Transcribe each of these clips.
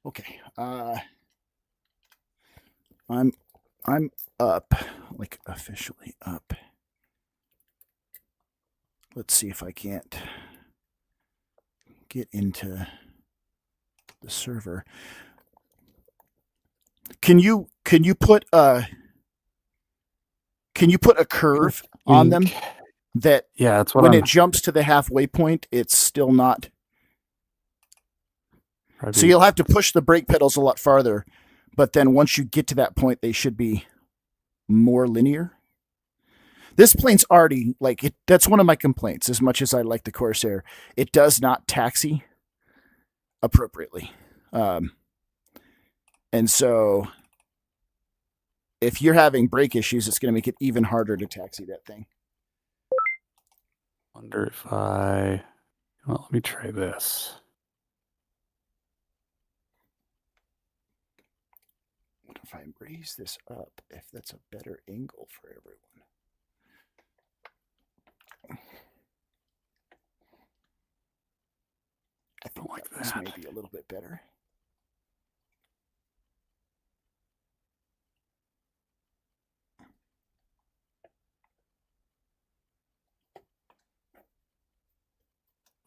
Okay. I'm up, like officially up. Let's see if I can't get into the server. Can you put a curve on them that that's what when it jumps to the halfway point, it's still not. So you'll have to push the brake pedals a lot farther, but then once you get to that point, they should be more linear. This plane's already like it. That's one of my complaints. As much as I like the Corsair, it does not taxi appropriately. And so if you're having brake issues, it's going to make it even harder to taxi that thing. Wonder if well, let me try this. What if I raise this up, if that's a better angle for everyone? I think like this may be a little bit better.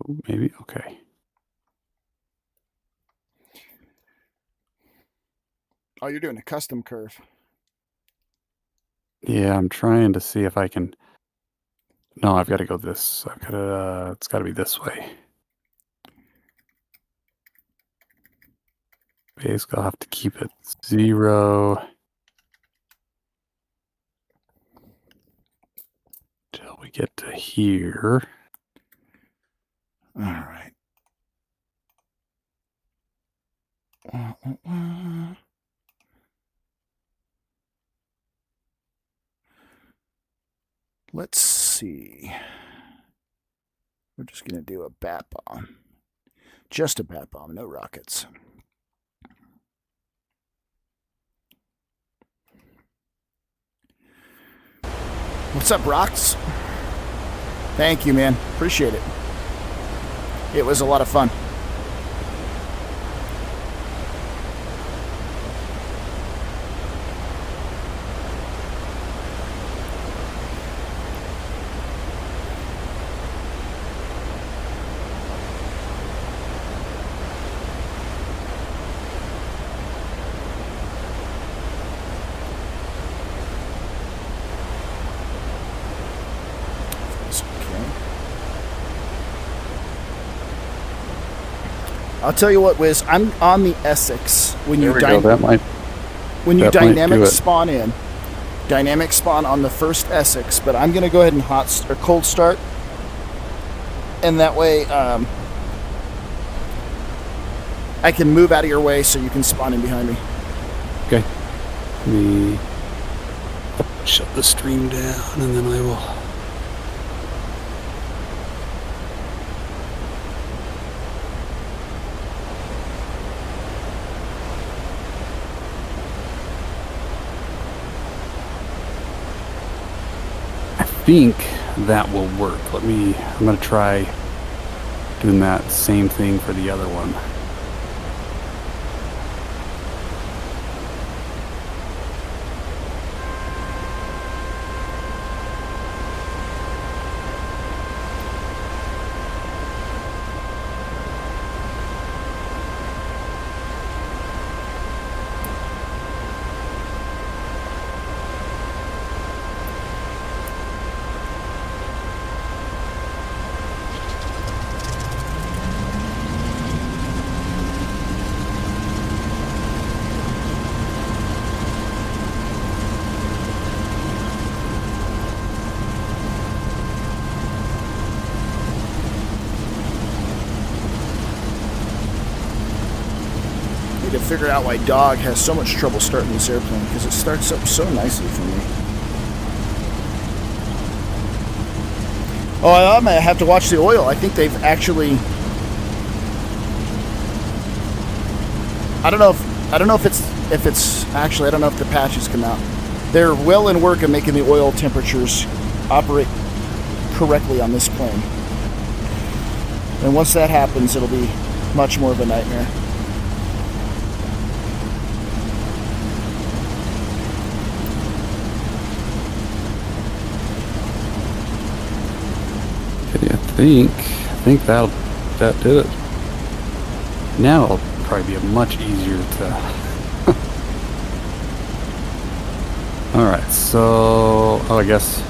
Ooh, maybe, okay. Oh, you're doing a custom curve. Yeah, I'm trying to see if I can. No, I've got to go this. I've got to. It's got to be this way. Basically, I'll have to keep it 0 till we get to here. All right. Let's see. We're just going to do a bat bomb. Just a bat bomb, no rockets. What's up, Rocks? Thank you, man. Appreciate it. It was a lot of fun. I'll tell you what, Wiz. I'm on the Essex. When you dynamic spawn in, dynamic spawn on the first Essex. But I'm gonna go ahead and cold start, and that way I can move out of your way so you can spawn in behind me. Okay. Let me shut the stream down, and then I will. I think that will work. I'm going to try doing that same thing for the other one. To figure out why Dog has so much trouble starting this airplane, because it starts up so nicely for me. Oh, I'm gonna have to watch the oil. I think they've actually. I don't know if it's actually. I don't know if the patches come out. They're well in work of making the oil temperatures operate correctly on this plane. And once that happens, it'll be much more of a nightmare. I think that did it. Now it'll probably be much easier to. All right, so I guess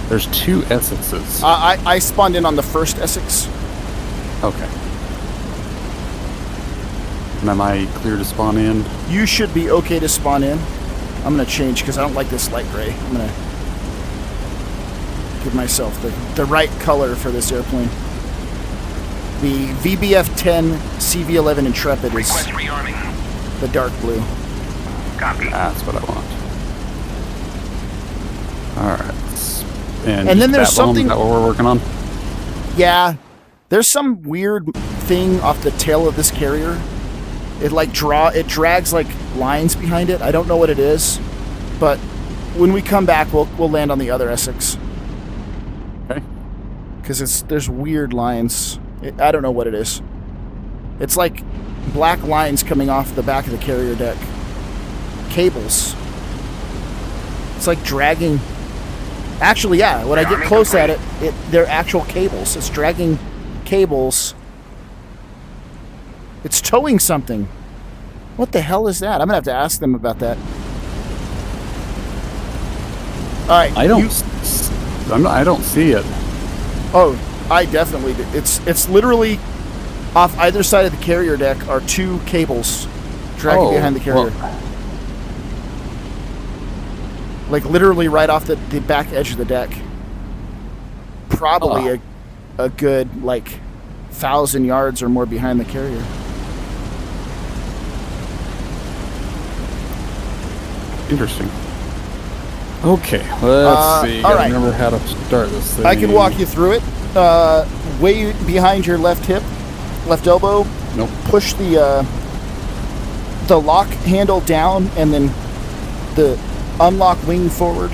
there's 2 Essexes. I spawned in on the first Essex. Okay. And am I clear to spawn in? You should be okay to spawn in. I'm gonna change because I don't like this light gray. I'm gonna give myself the right color for this airplane. The VBF-10 CV-11 Intrepid is the dark blue. Copy. That's what I want. All right. And then there's something. Is that what we're working on? Yeah, there's some weird thing off the tail of this carrier. It drags like lines behind it. I don't know what it is, but when we come back, we'll land on the other Essex. Okay. Because there's weird lines. I don't know what it is. It's like black lines coming off the back of the carrier deck. Cables. It's like dragging. Actually, yeah. When I get close at it, they're actual cables. It's dragging cables. It's towing something. What the hell is that? I'm gonna have to ask them about that. All right. I don't see it. Oh, I definitely do. It's literally off either side of the carrier deck are 2 cables dragging behind the carrier. Well. Like literally right off the back edge of the deck. Probably a good like 1,000 yards or more behind the carrier. Interesting. Okay, let's see. All right. Remember how to start this thing. I can walk you through it. Way behind your left hip, left elbow. Nope. Push the lock handle down, and then the unlock wing forward.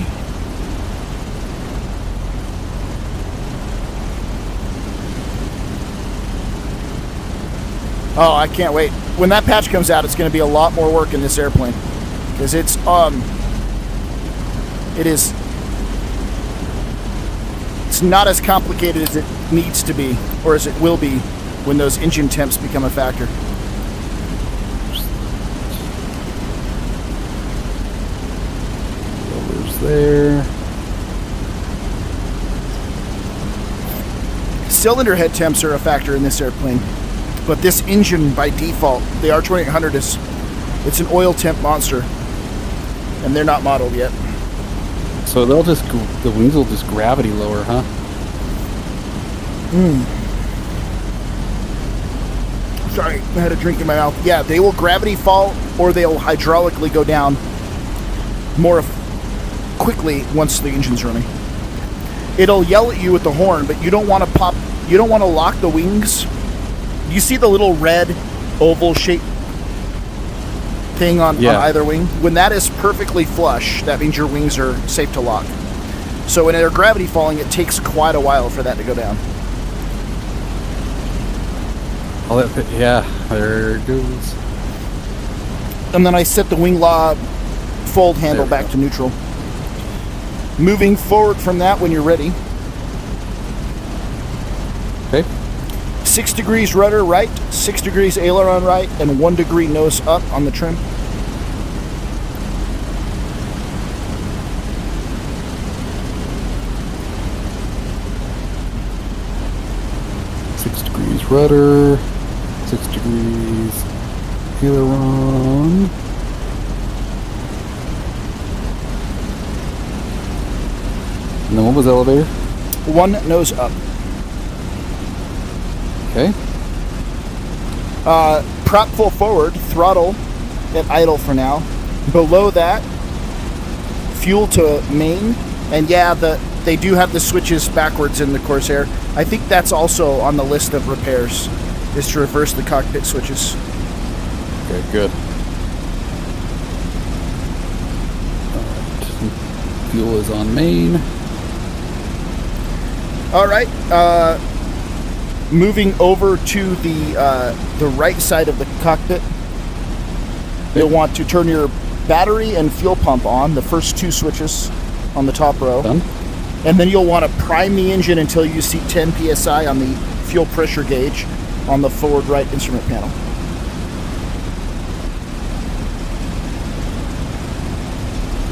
Oh, I can't wait. When that patch comes out, it's going to be a lot more work in this airplane. Because it's not as complicated as it needs to be, or as it will be when those engine temps become a factor. Shoulders there. Cylinder head temps are a factor in this airplane, but this engine by default, the R2800 it's an oil temp monster, and they're not modeled yet. So the wings will just gravity lower, huh? Sorry, I had a drink in my mouth. Yeah, they will gravity fall, or they'll hydraulically go down more quickly once the engine's running. It'll yell at you with the horn, but you don't want to lock the wings. You see the little red oval shape thing on either wing? When that is perfectly flush, that means your wings are safe to lock. So when they're gravity falling, it takes quite a while for that to go down. Oh, yeah, there it goes. And then I set the wing law fold handle back to neutral. Moving forward from that when you're ready. Okay. 6 degrees rudder right, 6 degrees aileron right, and 1 degree nose up on the trim. Rudder, 6 degrees aileron. And then what was the elevator? 1 nose up. Okay. Prop full forward, throttle at idle for now. Below that, fuel to main. And yeah, they do have the switches backwards in the Corsair. I think that's also on the list of repairs, is to reverse the cockpit switches. Okay, good. Alright. Fuel is on main. Alright, moving over to the right side of the cockpit. You'll want to turn your battery and fuel pump on, the first 2 switches on the top row. Done. And then you'll want to prime the engine until you see 10 psi on the fuel pressure gauge on the forward right instrument panel.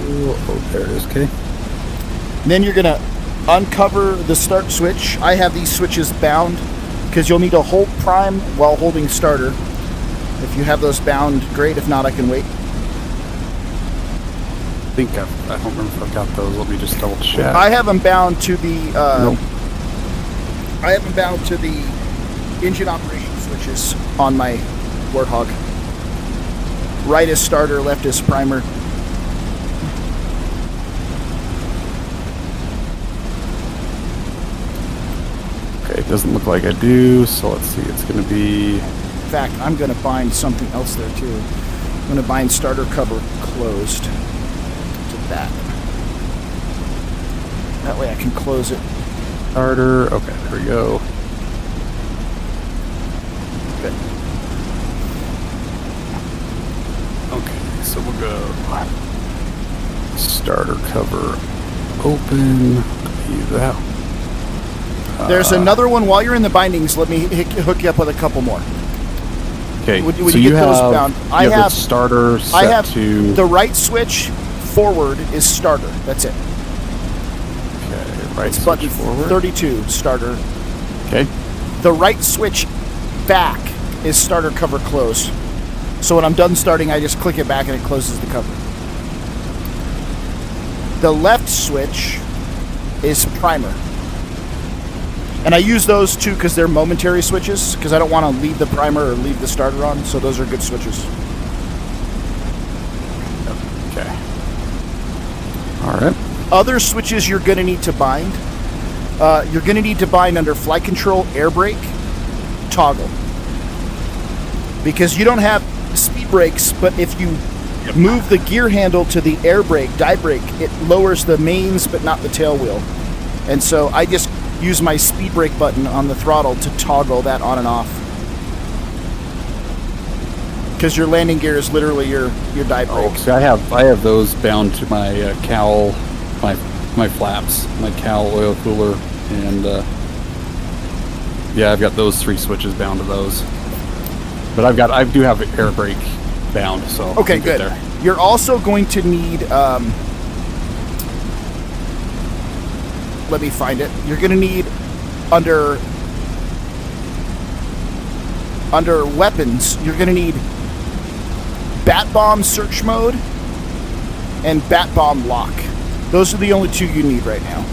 Oh, there it is, okay. Then you're going to uncover the start switch. I have these switches bound because you'll need to hold prime while holding starter. If you have those bound, great. If not, I can wait. I don't remember if I've got those. Let me just double check. I have them bound to the Nope. I have them bound to the engine operation switches on my Warthog. Right is starter, left is primer. Okay, it doesn't look like I do, so let's see. It's going to be... In fact, I'm going to bind something else there too. I'm going to bind starter cover closed to that. That way I can close it. Starter. Okay, there we go. Good. Okay, so we'll go starter cover open. Use that. There's another one. While you're in the bindings, let me hook you up with a couple more. Okay, When so you you get have, those bound, you I have the have starter set I have to... the right switch forward is starter. That's it. Okay, right It's switch button forward. 32 starter. Okay. The right switch back is starter cover close. So when I'm done starting, I just click it back and it closes the cover. The left switch is primer. And I use those two because they're momentary switches, because I don't want to leave the primer or leave the starter on, so those are good switches. Okay. All right. Other switches you're going to need to bind. You're going to need to bind under flight control, air brake, toggle. Because you don't have speed brakes, but if you move the gear handle to the air brake, die brake, it lowers the mains but not the tail wheel. And so I just use my speed brake button on the throttle to toggle that on and off. Because your landing gear is literally your die brake. Oh, see, I have those bound to my cowl, my flaps, my cowl oil cooler, and yeah, I've got those 3 switches bound to those. But I do have air brake bound, so Okay, I'm good. there. You're also going to need, let me find it. You're going to need under weapons, you're going to need bat bomb search mode and bat bomb lock. Those are the only 2 you need right now.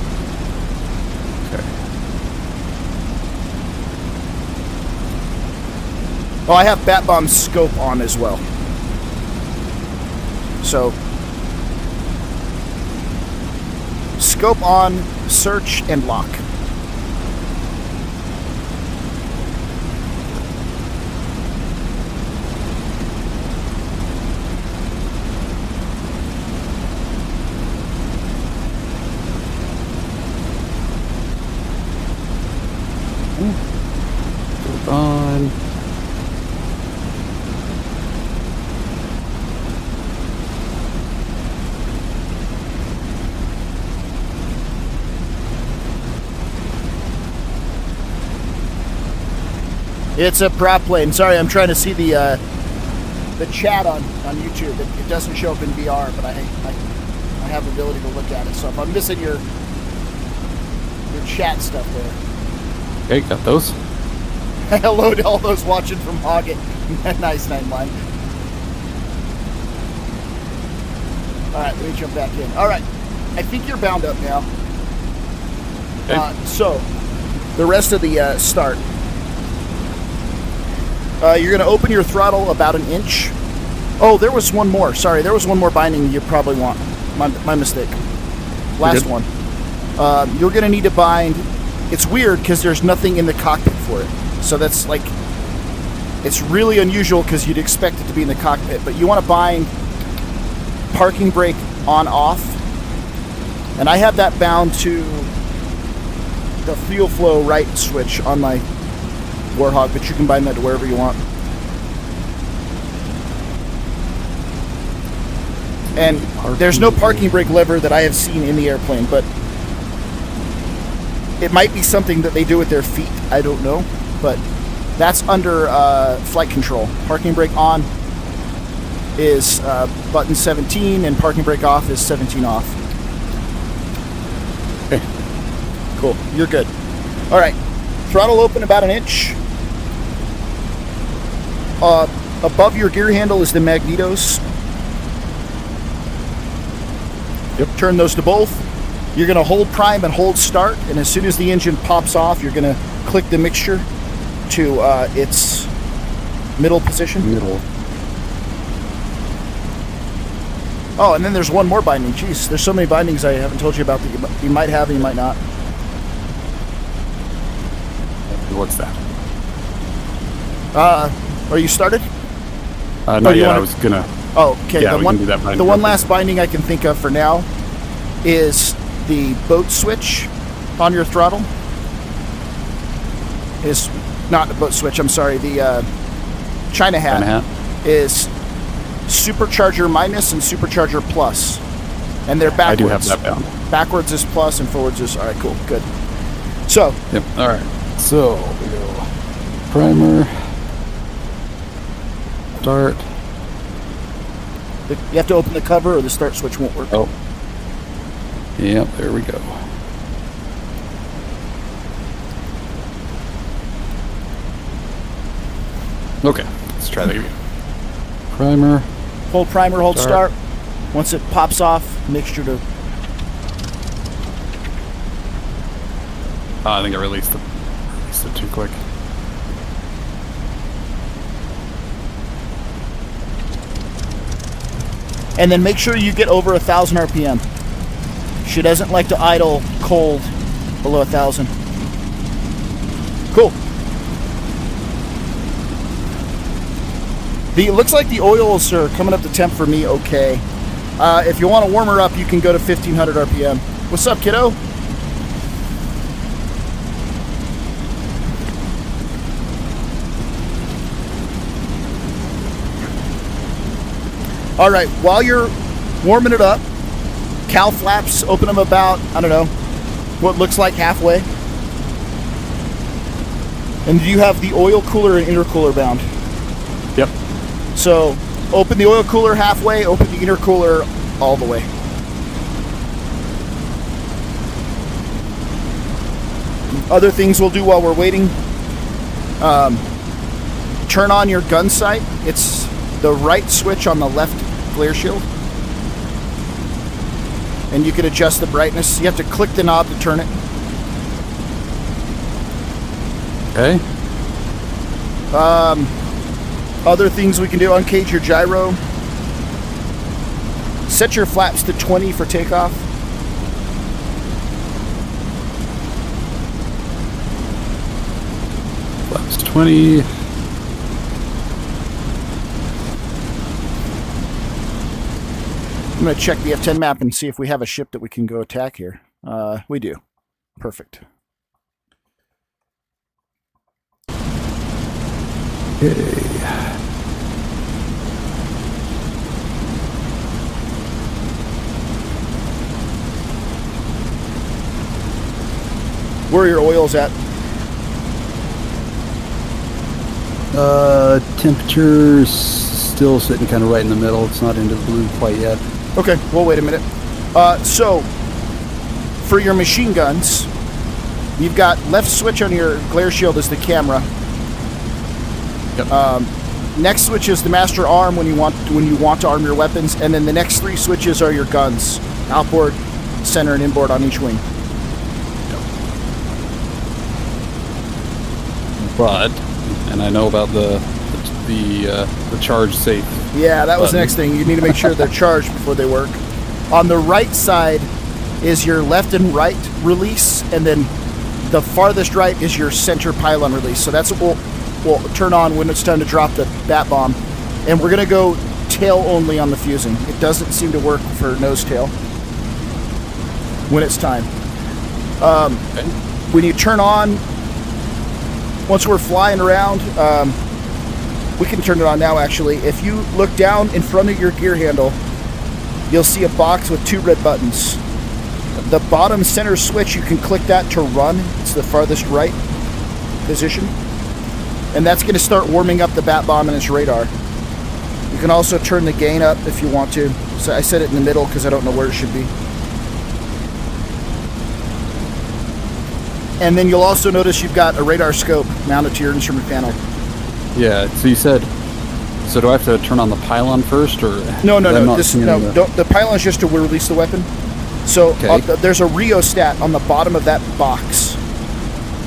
Okay. Oh, I have bat bomb scope on as well. So, scope on, search, and lock. It's a prop plane. Sorry, I'm trying to see the chat on YouTube. It doesn't show up in VR, but I have the ability to look at it. So if I'm missing your chat stuff there. Okay, got those. Hello to all those watching from Hoggett. Nice, 9-line. Alright, let me jump back in. Alright, I think you're bound up now. Okay. So, the rest of the start. You're going to open your throttle about an inch. Oh, there was one more. Sorry, there was one more binding you probably want. My mistake. Last one. You're going to need to bind. It's weird because there's nothing in the cockpit for it. So that's like, it's really unusual because you'd expect it to be in the cockpit. But you want to bind parking brake on off. And I have that bound to the fuel flow right switch on my Warthog, but you can bind that to wherever you want. And there's no parking brake lever that I have seen in the airplane, but it might be something that they do with their feet. I don't know, but that's under flight control. Parking brake on is button 17, and parking brake off is 17 off. Okay. Cool. You're good. All right. Throttle open about an inch. Above your gear handle is the magnetos. Yep. Turn those to both. You're going to hold prime and hold start, and as soon as the engine pops off, you're going to click the mixture to its middle position. Middle. Oh, and then there's one more binding. Jeez, there's so many bindings I haven't told you about that you might have and you might not. What's that? Are you started? Not yet. I was gonna. Oh, okay. Yeah, the we one, can do that binding. the one last binding I can think of for now is the boat switch on your throttle. Is not the boat switch. I'm sorry. The China hat is supercharger minus and supercharger plus, and they're backwards. I do have that bound. Backwards is plus and forwards is all right. Cool, good. So. Yep. All right. So we go primer, start. You have to open the cover, or the start switch won't work. Oh. Yep. There we go. Okay. Let's try that again. Primer. Hold primer, hold start. Once it pops off, mixture to. I think I released it too quick. And then make sure you get over 1,000 RPM. She doesn't like to idle cold below 1,000. Cool. It looks like the oils are coming up to temp for me okay. If you want to warm her up, you can go to 1,500 RPM. What's up, kiddo? All right, while you're warming it up, cowl flaps, open them about, I don't know, what looks like halfway. And you have the oil cooler and intercooler bound. Yep. So open the oil cooler halfway, open the intercooler all the way. Other things we'll do while we're waiting. Turn on your gun sight. It's the right switch on the left glare shield. And you can adjust the brightness. You have to click the knob to turn it. Okay. Other things we can do, uncage your gyro. Set your flaps to 20 for takeoff. Flaps 20. I'm going to check the F-10 map and see if we have a ship that we can go attack here. We do. Perfect. Okay. Where are your oils at? Temperature's still sitting kind of right in the middle. It's not into the blue quite yet. Okay, well, wait a minute. So, for your machine guns, you've got left switch on your glare shield is the camera. Yep. Next switch is the master arm when you want to arm your weapons, and then the next 3 switches are your guns: outboard, center, and inboard on each wing. But, and I know about the charge safe. Yeah, that was the button. next thing. You need to make sure they're charged before they work. On the right side is your left and right release, and then the farthest right is your center pylon release. So that's what we'll turn on when it's time to drop the bat bomb. And we're going to go tail only on the fusing. It doesn't seem to work for nose tail when it's time. Okay. When you turn on, once we're flying around, we can turn it on now actually. If you look down in front of your gear handle, you'll see a box with 2 red buttons. The bottom center switch, you can click that to run. It's the farthest right position. And that's going to start warming up the bat bomb and its radar. You can also turn the gain up if you want to. So I set it in the middle because I don't know where it should be. And then you'll also notice you've got a radar scope mounted to your instrument panel. Yeah, so you said, so do I have to turn on the pylon first, or? No. The... Don't, the pylon is just to release the weapon. So Okay. there's a rheostat on the bottom of that box.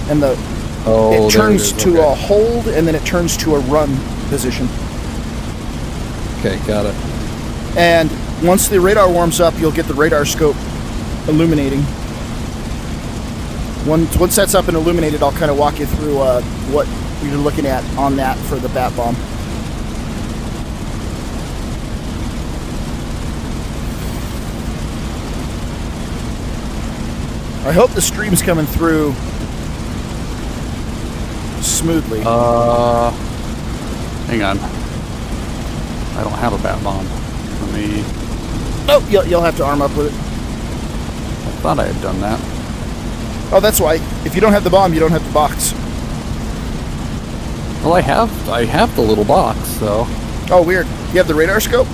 And it there turns is. to Okay. a hold, and then it turns to a run position. Okay, got it. And once the radar warms up, you'll get the radar scope illuminating. Once that's up and illuminated, I'll kind of walk you through what you're looking at on that for the bat bomb. I hope the stream's coming through smoothly. Hang on. I don't have a bat bomb. Let me... Oh, you'll have to arm up with it. I thought I had done that. Oh, that's why. If you don't have the bomb, you don't have the box. Well, I have the little box, so... Oh, weird. You have the radar scope?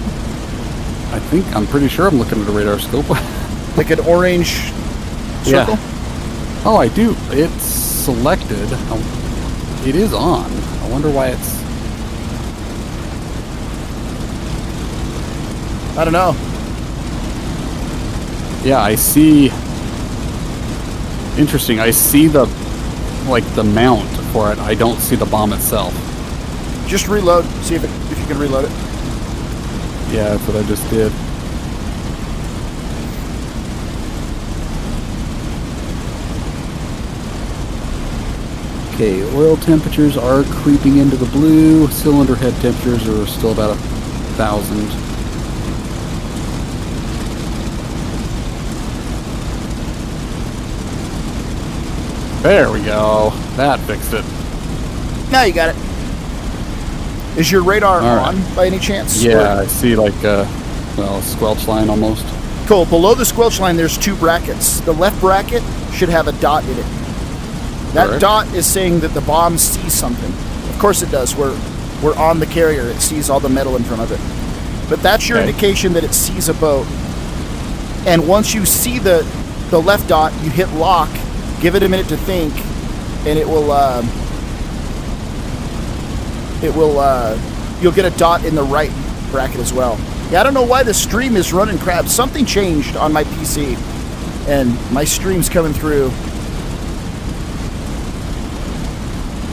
I'm pretty sure I'm looking at a radar scope. Like an orange circle? Yeah. Oh, I do. It's selected. It is on. I wonder why it's... I don't know. Yeah, I see... Interesting. I see the mount for it. I don't see the bomb itself. Just reload. See if you can reload it. Yeah, that's what I just did. Okay, oil temperatures are creeping into the blue. Cylinder head temperatures are still about 1,000. There we go. That fixed it. Now you got it. Is your radar All right. on by any chance? Yeah, I see a squelch line almost. Cool. Below the squelch line, there's 2 brackets. The left bracket should have a dot in it. That Correct. dot is saying that the bomb sees something. Of course it does. We're on the carrier. It sees all the metal in front of it. But that's your Okay. indication that it sees a boat. And once you see the left dot, you hit lock, give it a minute to think, and you'll get a dot in the right bracket as well. Yeah, I don't know why the stream is running crap. Something changed on my PC, and my stream's coming through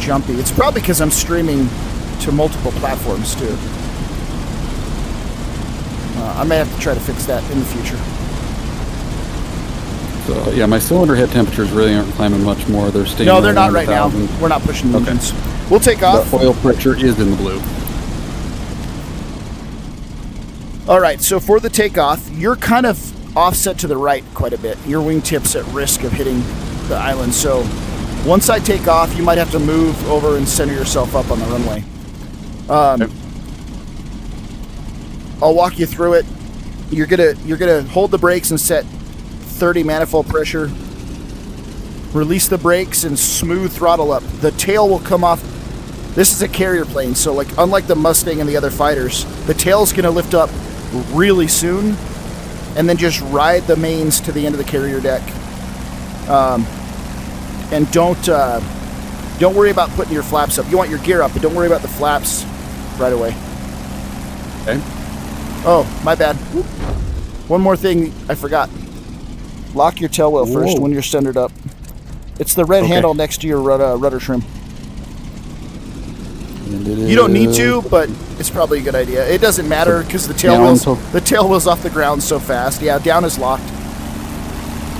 jumpy. It's probably because I'm streaming to multiple platforms too. I may have to try to fix that in the future. So yeah, my cylinder head temperatures really aren't climbing much more. They're staying. No, they're not around right now. 1,000. We're not pushing the Okay. engines. We'll take off. The oil pressure is in the blue. All right, so for the takeoff, you're kind of offset to the right quite a bit. Your wingtip's at risk of hitting the island. So once I take off, you might have to move over and center yourself up on the runway. Okay. I'll walk you through it. You're gonna hold the brakes and set 30 manifold pressure. Release the brakes and smooth throttle up. The tail will come off. This is a carrier plane, so like unlike the Mustang and the other fighters, the tail's going to lift up really soon, and then just ride the mains to the end of the carrier deck. And don't worry about putting your flaps up. You want your gear up, but don't worry about the flaps right away. Okay. Oh, my bad. One more thing I forgot. Lock your tail wheel first when you're centered up. It's the red handle next to your rudder trim. You don't need to, but it's probably a good idea. It doesn't matter because the tail wheel's off the ground so fast. Yeah, down is locked.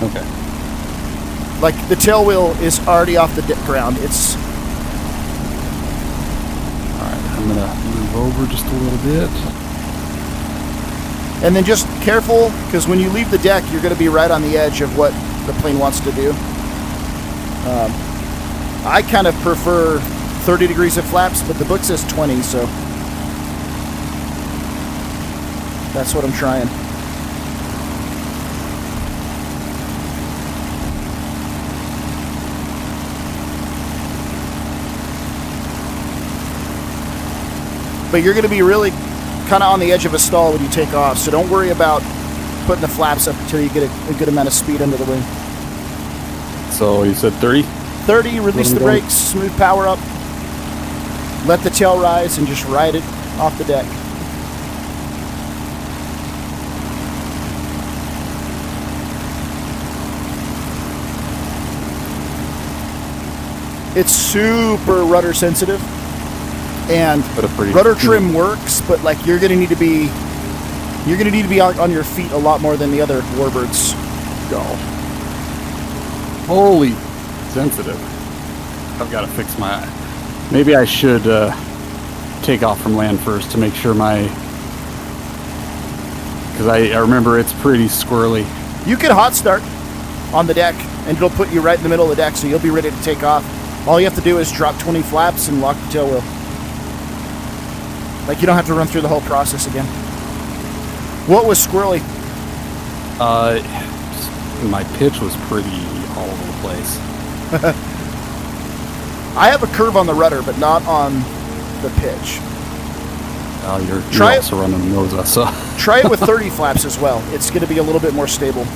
Okay. Like the tail wheel is already off the ground. It's all right. I'm gonna move over just a little bit, and then just careful because when you leave the deck, you're going to be right on the edge of what the plane wants to do. I kind of prefer 30 degrees of flaps, but the book says 20, so that's what I'm trying. But you're going to be really kind of on the edge of a stall when you take off, so don't worry about putting the flaps up until you get a good amount of speed under the wing. So you said 30? 30, release the brakes, smooth power up. Let the tail rise and just ride it off the deck. It's super rudder sensitive, and rudder trim works, but like you're gonna need to be on your feet a lot more than the other warbirds. Go. Holy sensitive. I've got to fix my. Maybe I should take off from land first to make sure because I remember it's pretty squirrely. You can hot start on the deck, and it'll put you right in the middle of the deck, so you'll be ready to take off. All you have to do is drop 20 flaps and lock the tail wheel. Like you don't have to run through the whole process again. What was squirrely? My pitch was pretty all over the place. I have a curve on the rudder, but not on the pitch. You're also running the nose, so. Try it with 30 flaps as well. It's going to be a little bit more stable.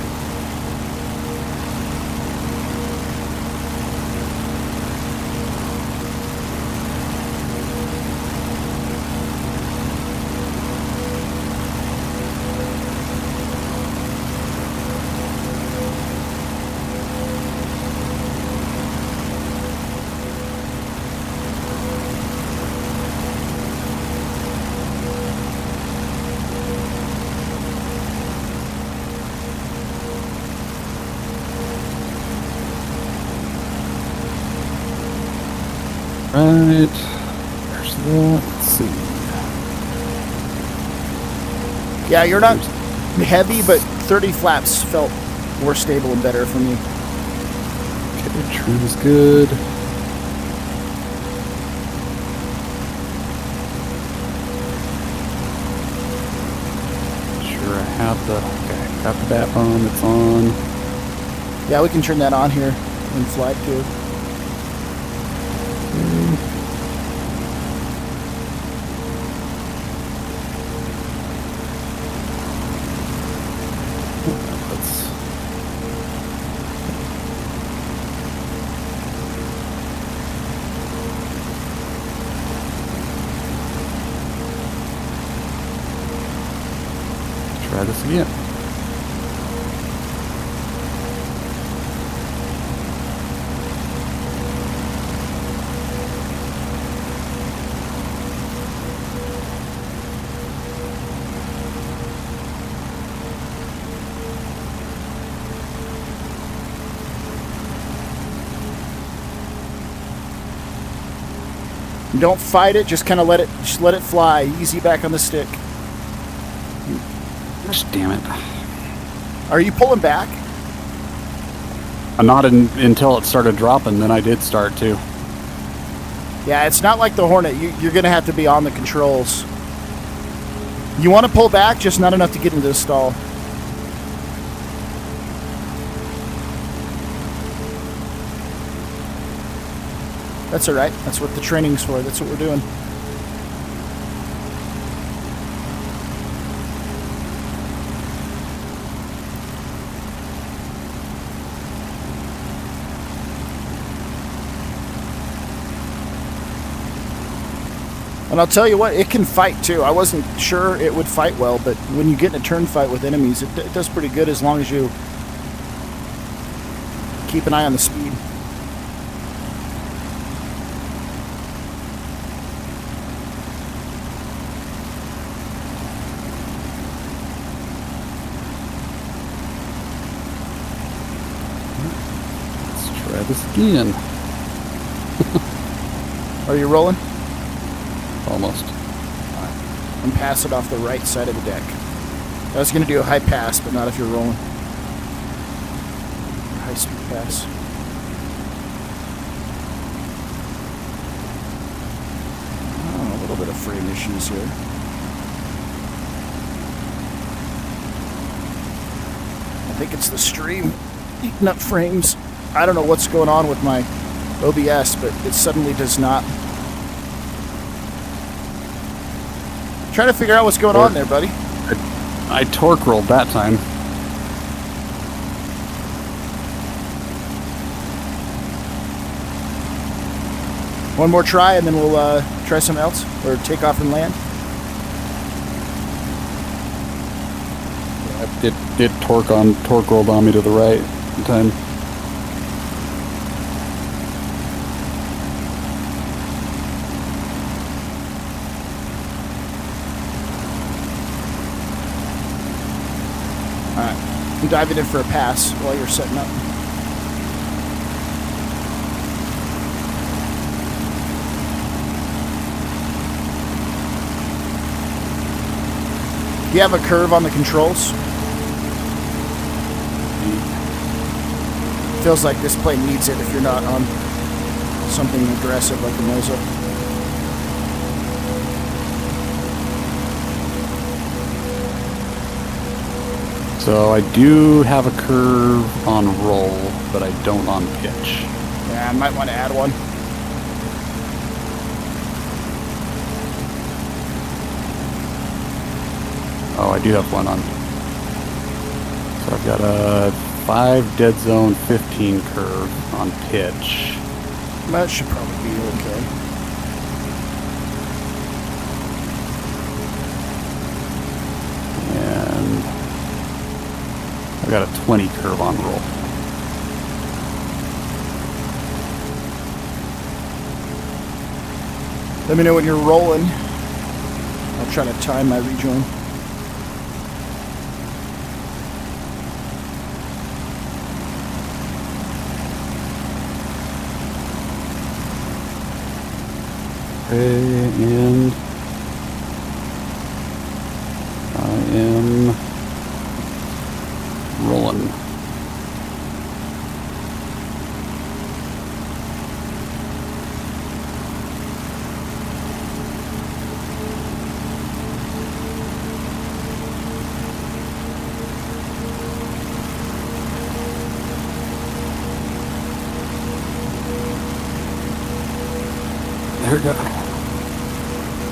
Right, there's that. Let's see. Yeah, you're not heavy, but 30 flaps felt more stable and better for me. Okay, trim's good. Sure, I have got the bat bomb. It's on. Yeah, we can turn that on here in flight too. Try this again. Don't fight it, just kind of let it fly. Easy back on the stick. Gosh, damn it. Are you pulling back? Not until it started dropping, then I did start to. Yeah, it's not like the Hornet. You're going to have to be on the controls. You want to pull back, just not enough to get into the stall. That's all right. That's what the training's for. That's what we're doing. And I'll tell you what, it can fight too. I wasn't sure it would fight well, but when you get in a turn fight with enemies, it does pretty good as long as you keep an eye on the speed. Let's try this again. Are you rolling? Almost. And pass it off the right side of the deck. I was going to do a high pass, but not if you're rolling. High speed pass. Oh, a little bit of frame issues here. I think it's the stream eating up frames. I don't know what's going on with my OBS, but it suddenly does not. Trying to figure out what's going on there, buddy. I torque rolled that time. One more try, and then we'll try something else, or take off and land. It torque rolled on me to the right one time. I'm diving in for a pass while you're setting up. Do you have a curve on the controls? Feels like this plane needs it if you're not on something aggressive like the nose up. So I do have a curve on roll, but I don't on pitch. Yeah, I might want to add one. Oh, I do have one on. So I've got a 5 dead zone, 15 curve on pitch. That should probably be okay. And I've got a 20 curve on roll. Let me know when you're rolling. I'll try to time my rejoin. Okay, and I am rolling. There we go.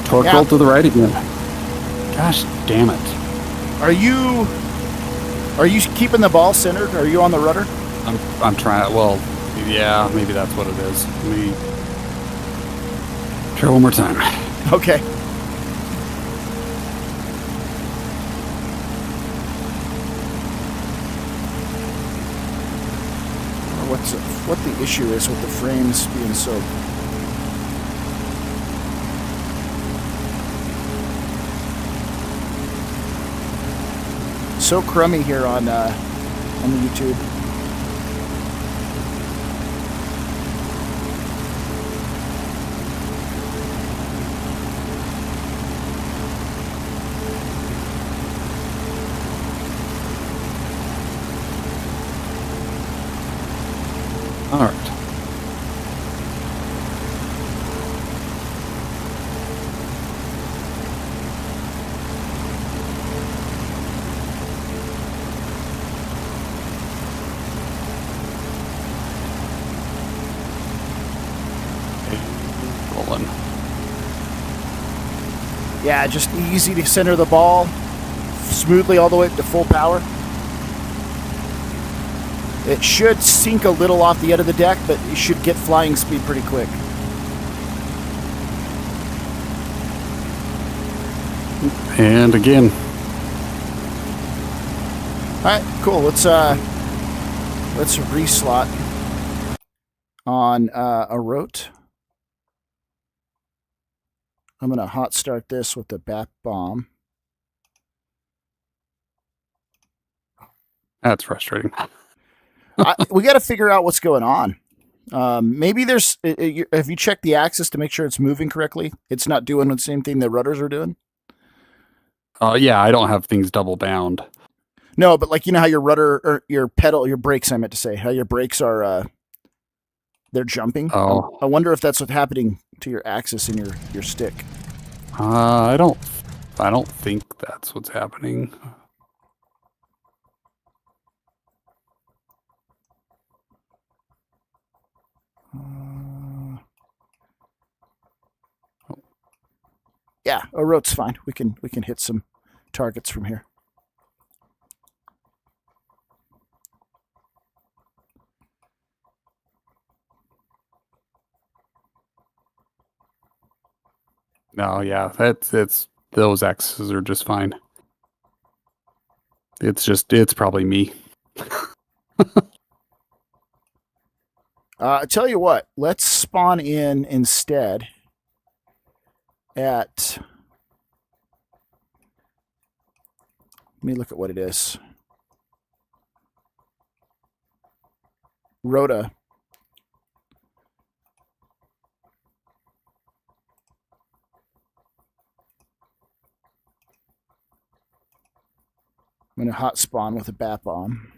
Torque roll to the right again. Gosh damn it. Are you keeping the ball centered? Are you on the rudder? I'm trying. Well, yeah, maybe that's what it is. Let me try one more time. Okay. What the issue is with the frames being so. So crummy here on the YouTube. All right. Yeah, just easy to center the ball smoothly all the way up to full power. It should sink a little off the end of the deck, but you should get flying speed pretty quick. And again. All right, cool. Let's reslot on a rote. I'm gonna hot start this with the bat bomb. That's frustrating. We got to figure out what's going on. Maybe there's. Have you checked the axis to make sure it's moving correctly? It's not doing the same thing the rudders are doing. Yeah, I don't have things double bound. No, but like, you know how your rudder or your pedal, your brakes, I meant to say, how your brakes are, they're jumping. Oh. I wonder if that's what's happening to your axis and your stick. I don't think that's what's happening. Yeah, a rote's fine. We can hit some targets from here. No, yeah, it's those axes are just fine. It's probably me. I tell you what, let's spawn in instead at. Let me look at what it is. Rota. I'm going to hot spawn with a bat bomb.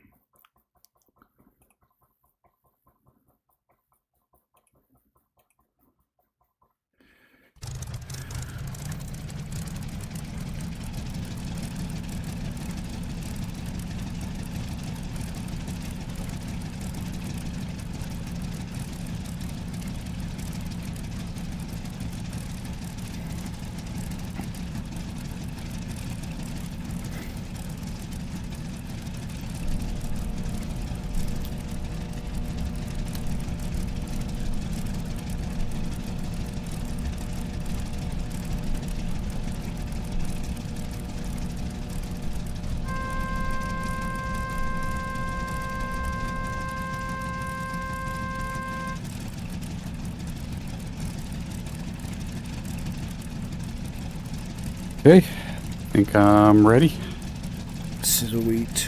Okay, I think I'm ready. Sweet.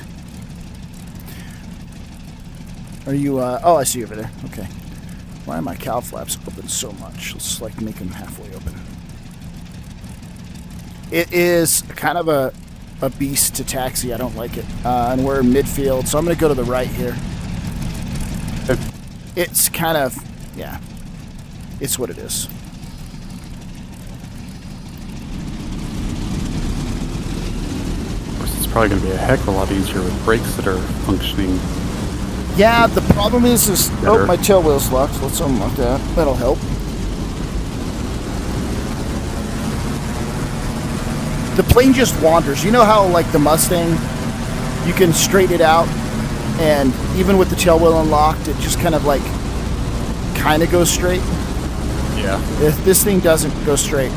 Are you, oh, I see you over there. Okay. Why are my cow flaps open so much? Let's, like, make them halfway open. It is kind of a beast to taxi. I don't like it. And we're in midfield, so I'm going to go to the right here. It's kind of, yeah. It's what it is. It's probably going to be a heck of a lot easier with brakes that are functioning. Yeah, the problem is better. Oh, my tail wheel's locked. Let's unlock that. That'll help. The plane just wanders. You know how, like, the Mustang, you can straighten it out, and even with the tail wheel unlocked, it just kind of, like, kind of goes straight? Yeah. This thing doesn't go straight.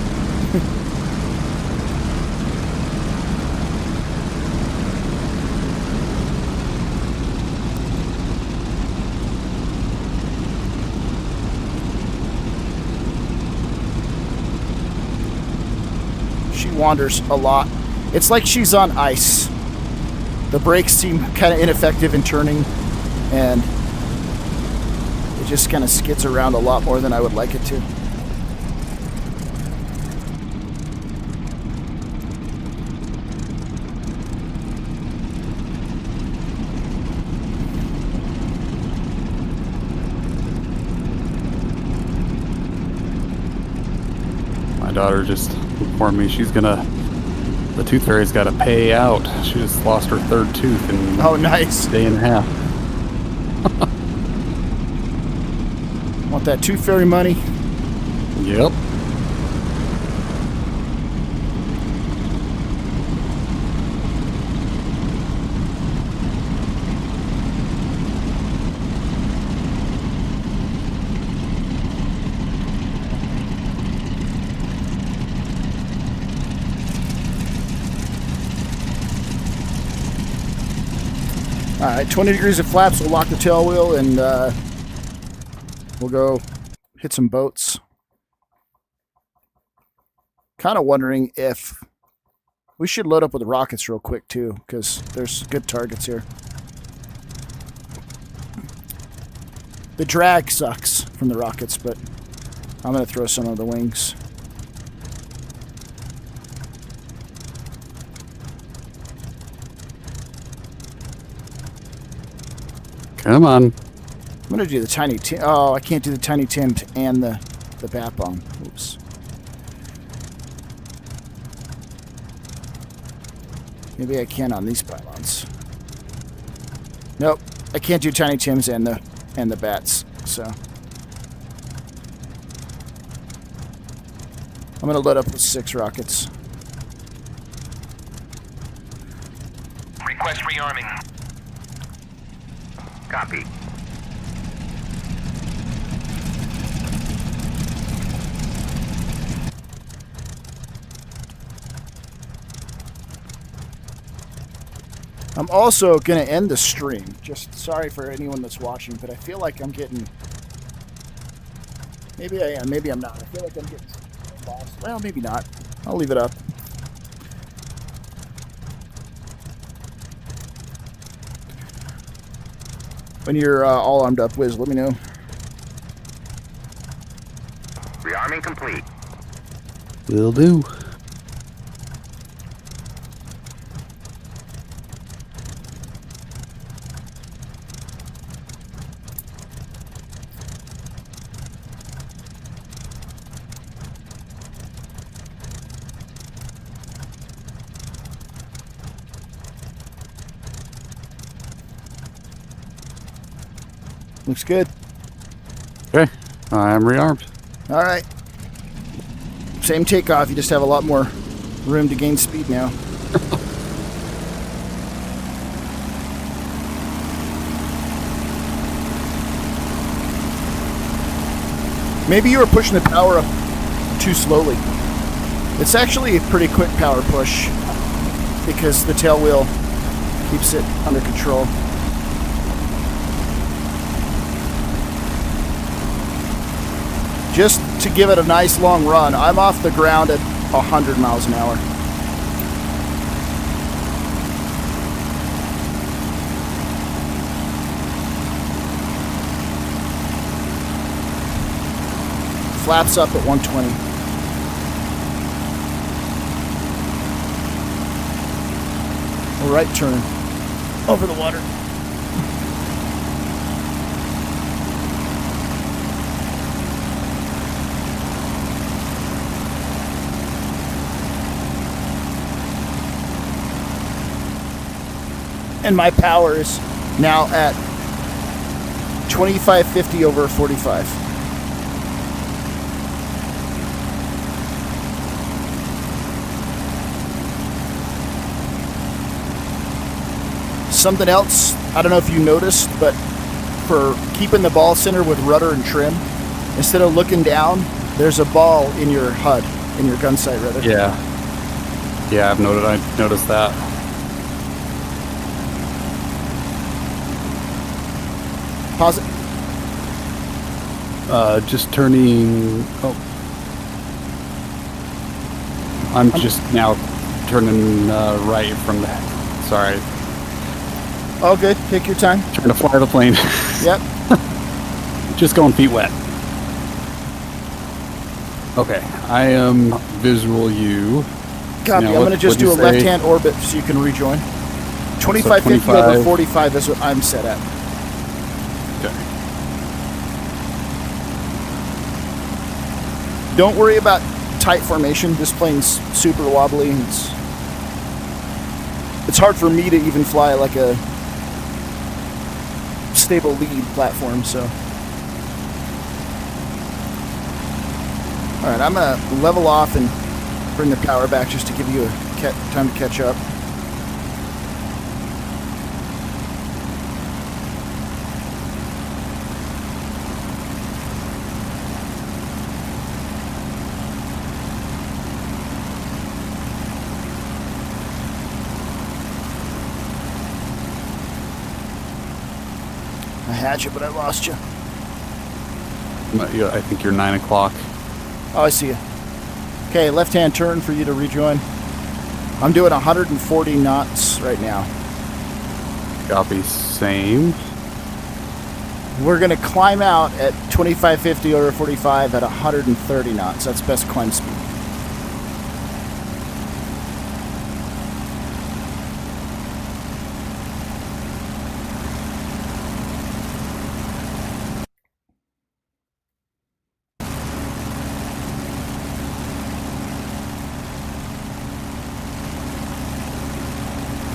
She wanders a lot. It's like she's on ice. The brakes seem kind of ineffective in turning, and it just kind of skids around a lot more than I would like it to. My daughter just informed me the tooth fairy's got to pay out. She just lost her third tooth in Oh, nice. a day and a half. Want that tooth fairy money? Yep. All right, 20 degrees of flaps. We'll lock the tail wheel and we'll go hit some boats. Kind of wondering if we should load up with the rockets real quick too, because there's good targets here. The drag sucks from the rockets, but I'm going to throw some of the wings. Come on. I'm going to do the tiny tin. Oh, I can't do the tiny tin and the bat bomb. Oops. Maybe I can on these pylons. Nope. I can't do tiny tims and the bats. So I'm going to load up with 6 rockets. Request rearming. Copy. I'm also going to end the stream. Just sorry for anyone that's watching, but I feel like I'm getting... Maybe I am, maybe I'm not. I feel like I'm getting lost. Well, maybe not. I'll leave it up. When you're all armed up, Wiz, let me know. Rearming complete. Will do. Looks good. Okay, I'm rearmed. All right. Same takeoff. You just have a lot more room to gain speed now. Maybe you were pushing the power up too slowly. It's actually a pretty quick power push because the tail wheel keeps it under control. Just to give it a nice long run, I'm off the ground at 100 miles an hour. Flaps up at 120. A right turn over the water. And my power is now at 2550 over 45. Something else, I don't know if you noticed, but for keeping the ball center with rudder and trim, instead of looking down, there's a ball in your HUD, in your gun sight rather. Yeah. Yeah, I noticed that. Pause it. Just turning. Oh, I'm just now turning right from the. Sorry. All good. Take your time. Trying to fly the plane. Yep. Just going feet wet. Okay, I am visual U. Copy. Now, I'm going to just do a left-hand orbit so you can rejoin. 2550 over 45 is what I'm set at. Okay. Don't worry about tight formation. This plane's super wobbly. And it's hard for me to even fly like a stable lead platform. So, all right, I'm gonna level off and bring the power back just to give you a time to catch up. I had you, but I lost you. I think you're 9 o'clock. Oh, I see you. Okay, left-hand turn for you to rejoin. I'm doing 140 knots right now. Copy. Same. We're going to climb out at 2550 over 45 at 130 knots. That's best climb speed.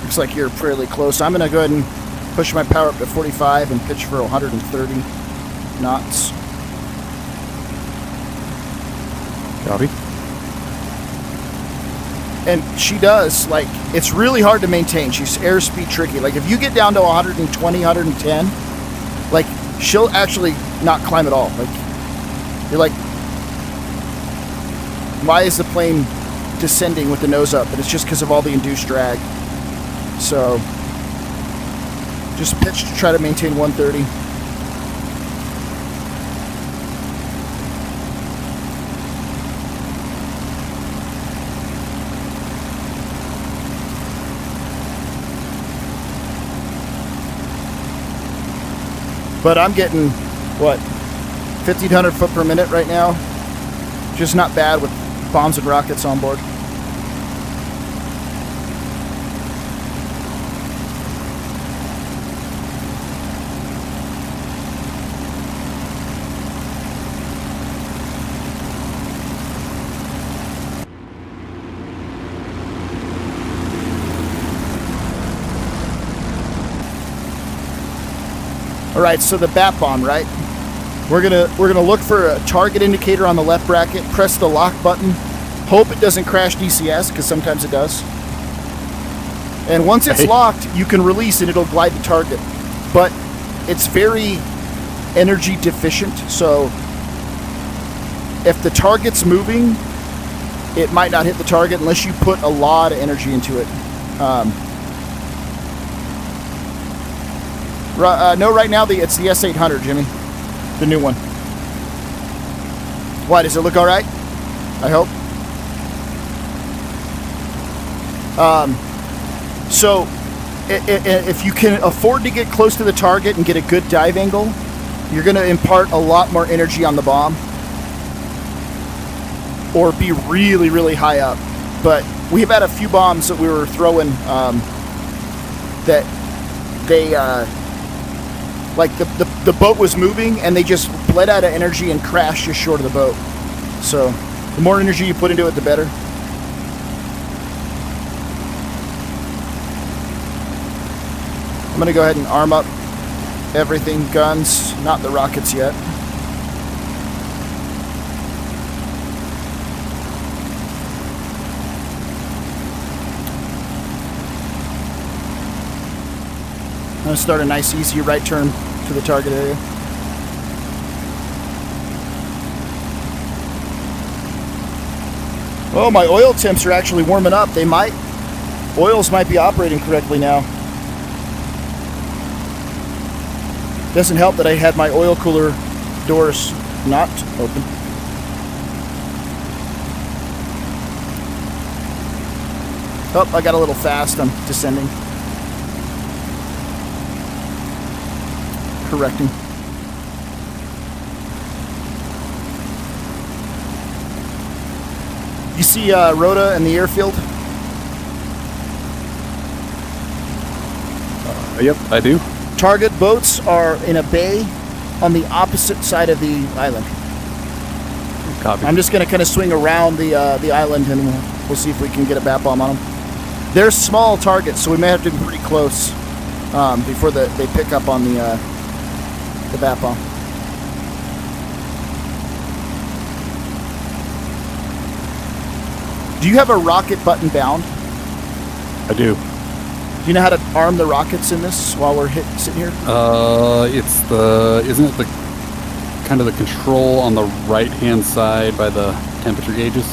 Looks like you're fairly close. I'm going to go ahead and push my power up to 45 and pitch for 130 knots. Copy. And she does, like, it's really hard to maintain. She's airspeed tricky. Like, if you get down to 120, 110, like, she'll actually not climb at all. Like, you're like, why is the plane descending with the nose up? But it's just because of all the induced drag. So, just pitch to try to maintain 130. But I'm getting, what, 1,500 foot per minute right now. Just not bad with bombs and rockets on board. All right, so the bat bomb, right? We're gonna look for a target indicator on the left bracket. Press the lock button. Hope it doesn't crash DCS, because sometimes it does. And once it's locked, you can release and it'll glide the target. But it's very energy deficient, so if the target's moving, it might not hit the target unless you put a lot of energy into it. No, right now it's the S800, Jimmy. The new one. Why, does it look all right? I hope. So, if you can afford to get close to the target and get a good dive angle, you're going to impart a lot more energy on the bomb. Or be really, really high up. But we've had a few bombs that we were throwing that they... like the boat was moving and they just bled out of energy and crashed just short of the boat. So the more energy you put into it, the better. I'm gonna go ahead and arm up everything, guns, not the rockets yet. I'm going to start a nice easy right turn to the target area. Oh, my oil temps are actually warming up. Oils might be operating correctly now. Doesn't help that I had my oil cooler doors not open. Oh, I got a little fast. I'm descending. Correcting. You see Rhoda in the airfield? Yep, I do. Target boats are in a bay on the opposite side of the island. Copy. I'm just going to kind of swing around the island and we'll see if we can get a bat bomb on them. They're small targets, so we may have to be pretty close before they pick up on the bat bomb. Do you have a rocket button bound? I do. Do you know how to arm the rockets in this while we're sitting here? Isn't it the kind of the control on the right hand side by the temperature gauges?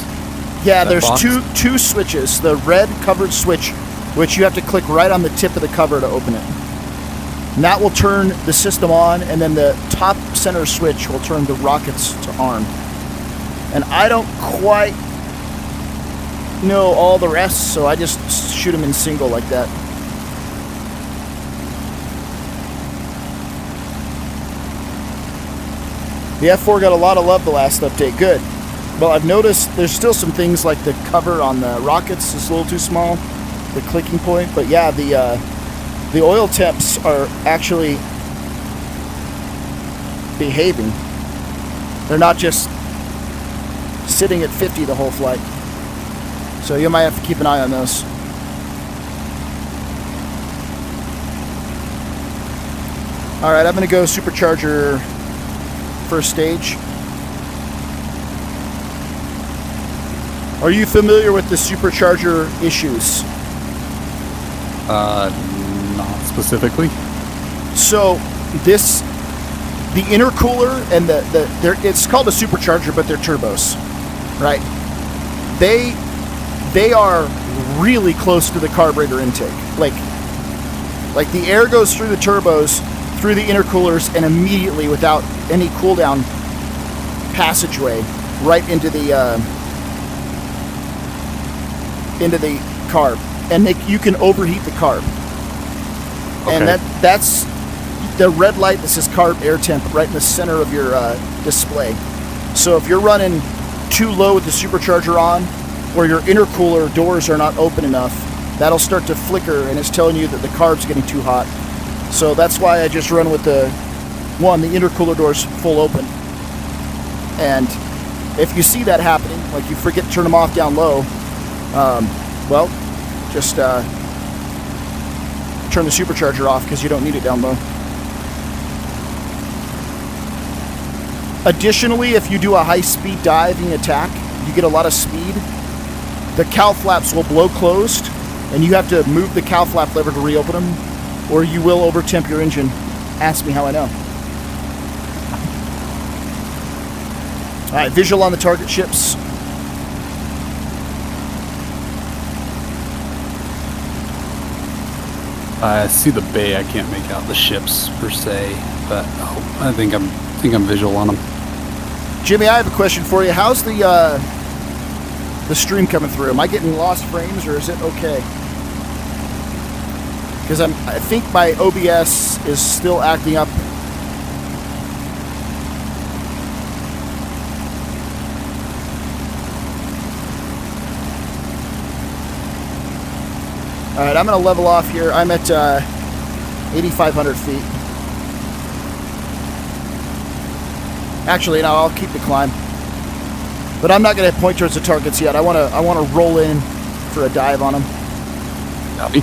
Yeah, there's two switches. The red covered switch, which you have to click right on the tip of the cover to open it. And that will turn the system on, and then the top center switch will turn the rockets to arm. And I don't quite know all the rest, so I just shoot them in single like that. The F-4 got a lot of love the last update. Good. Well, I've noticed there's still some things like the cover on the rockets is a little too small, the clicking point. But yeah, the oil temps are actually behaving. They're not just sitting at 50 the whole flight. So you might have to keep an eye on those. All right, I'm going to go supercharger first stage. Are you familiar with the supercharger issues? Not specifically. So the intercooler and it's called a supercharger, but they're turbos, right? They are really close to the carburetor intake. Like the air goes through the turbos, through the intercoolers, and immediately, without any cool down passageway, right into the carb, and you can overheat the carb. Okay. And that's the red light that says carb air temp right in the center of your display. So if you're running too low with the supercharger on, or your intercooler doors are not open enough, that'll start to flicker, and it's telling you that the carb's getting too hot. So that's why I just run with the intercooler doors full open. And if you see that happening, like you forget to turn them off down low, well, just turn the supercharger off because you don't need it down low. Additionally, if you do a high-speed diving attack, you get a lot of speed, the cowl flaps will blow closed, and you have to move the cowl flap lever to reopen them, or you will overtemp your engine. Ask me how I know. All right, visual on the target ships. I see the bay. I can't make out the ships per se, but I think I'm visual on them. Jimmy, I have a question for you. How's the stream coming through? Am I getting lost frames, or is it okay? Because I think my OBS is still acting up. All right, I'm going to level off here. I'm at 8,500 feet. Actually, no, I'll keep the climb. But I'm not going to point towards the targets yet. I want to roll in for a dive on them. Copy.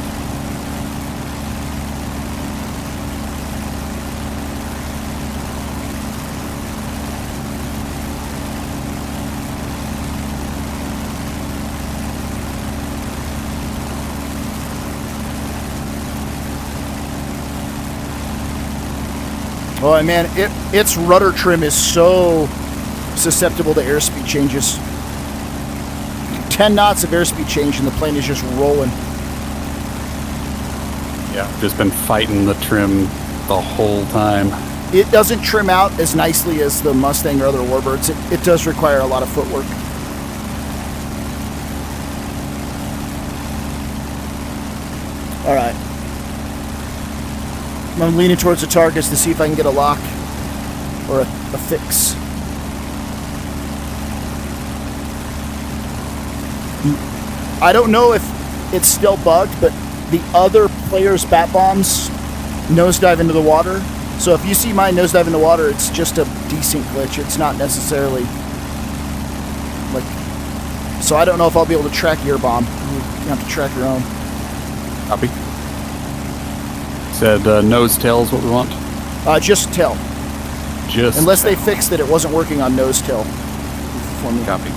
Oh man, its rudder trim is so susceptible to airspeed changes. 10 knots of airspeed change and the plane is just rolling. Yeah, just been fighting the trim the whole time. It doesn't trim out as nicely as the Mustang or other Warbirds. It does require a lot of footwork. All right. I'm leaning towards the targets to see if I can get a lock or a fix. I don't know if it's still bugged, but the other players' bat bombs nosedive into the water. So if you see mine nosedive in the water, it's just a decent glitch. It's not necessarily like... So I don't know if I'll be able to track your bomb. You have to track your own. Copy. Said nose tail is what we want? Just tail. Just Unless tail. they fixed that it wasn't working on nose tail for me. Copy.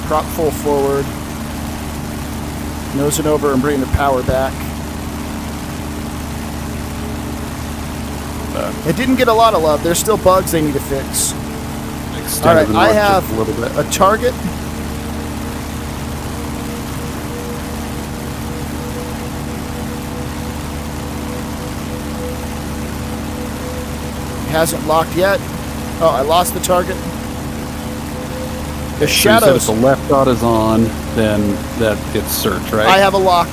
Prop full forward. Nosing over and bringing the power back. It didn't get a lot of love. There's still bugs they need to fix. All right, I have a little bit. A target. hasn't locked yet. Oh, I lost the target. The So shadows. you said if the left dot is on, then that it's search, right? I have a lock.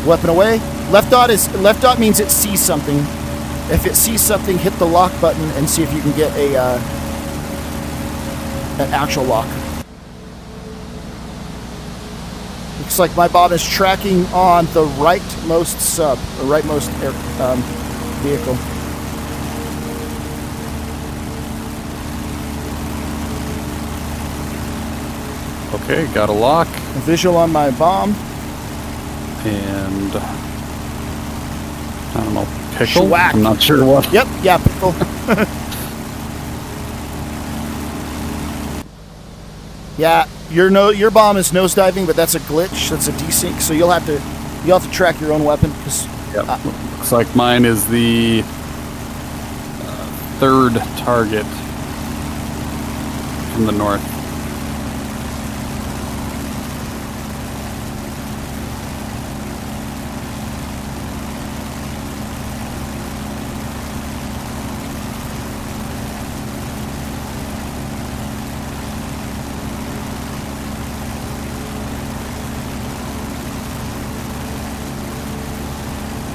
Weapon away. Left dot means it sees something. If it sees something, hit the lock button and see if you can get a an actual lock. Looks like my bomb is tracking on the rightmost sub, or rightmost vehicle. Okay, got a lock. A visual on my bomb. And I don't know, pickle? Schwack. I'm not sure what. Yep, yeah, pickle. Yeah, your bomb is nosediving, but that's a glitch. That's a desync, so you'll have to track your own weapon. Yep. Looks like mine is the third target from the north.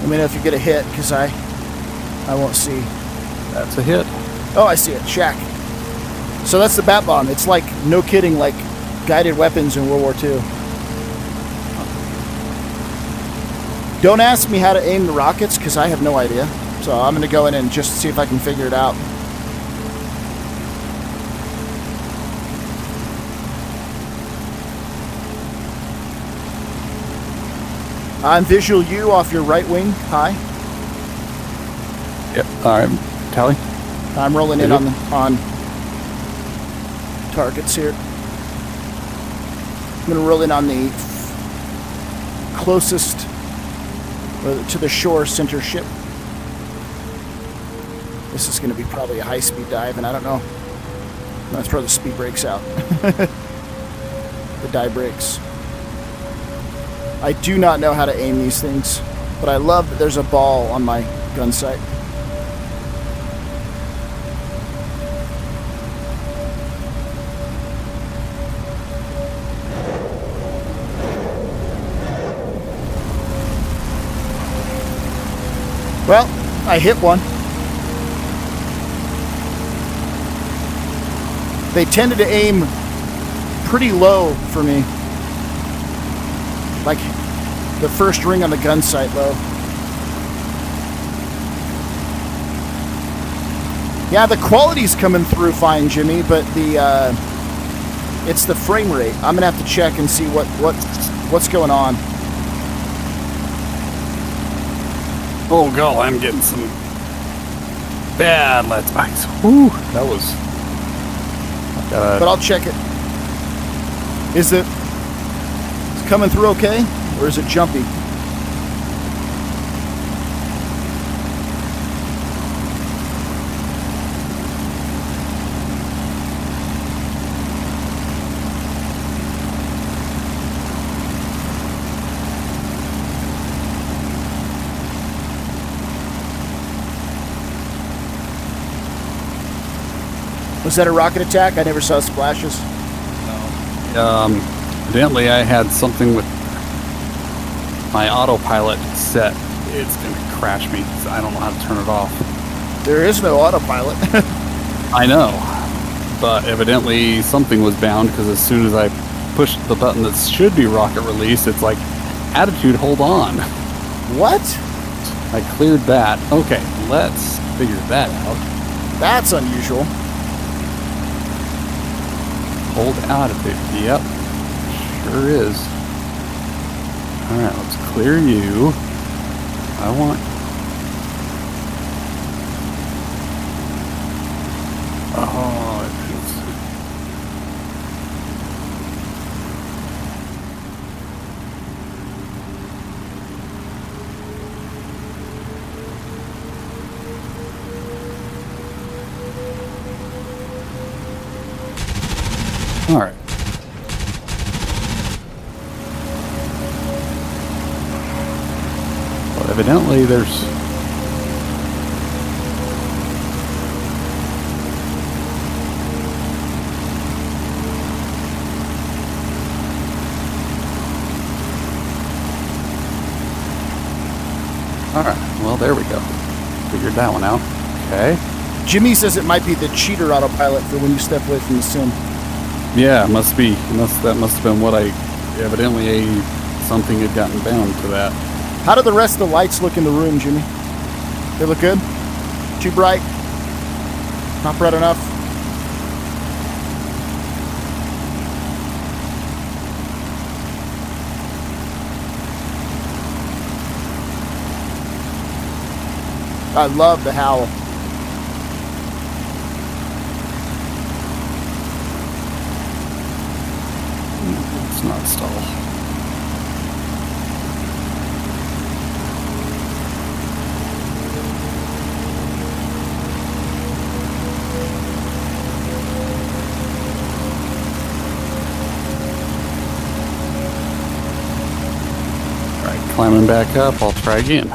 Let me know if you get a hit, because I won't see. That's a hit. Oh, I see it. Shack. So that's the bat bomb. It's like, no kidding, like guided weapons in World War II. Don't ask me how to aim the rockets, because I have no idea. So I'm going to go in and just see if I can figure it out. I'm visual U off your right wing. Hi. Yep. All right. Tally. I'm rolling in on targets here. I'm going to roll in on the closest to the shore center ship. This is going to be probably a high-speed dive, and I don't know. Let's throw the speed brakes out. The dive brakes. I do not know how to aim these things, but I love that there's a ball on my gun sight. Well, I hit one. They tended to aim pretty low for me. Like the first ring on the gun sight low. Yeah, the quality's coming through fine, Jimmy, but it's the frame rate. I'm gonna have to check and see what's going on. Oh god, I'm getting some bad let's bites. Whew, that was. But I'll check it. Is it coming through okay, or is it jumpy? Was that a rocket attack? I never saw splashes. Evidently I had something with my autopilot set. It's gonna crash me, so I don't know how to turn it off. There is no autopilot. I know, but evidently something was bound, because as soon as I pushed the button that should be rocket release, it's like, attitude, hold on. What? I cleared that. Okay, let's figure that out. That's unusual. Hold attitude. Yep, sure is. Alright, let's clear you. I want... Oh, it feels... Alright. Well, evidently there's Alright, well, there we go. Figured that one out. Okay. Jimmy says it might be the cheater autopilot for when you step away from the sim. Yeah, it must be. That must have been what I... Evidently, something had gotten bound to that. How do the rest of the lights look in the room, Jimmy? They look good? Too bright? Not bright enough? I love the howl. It's not stall. Alright, climbing back up, I'll try again.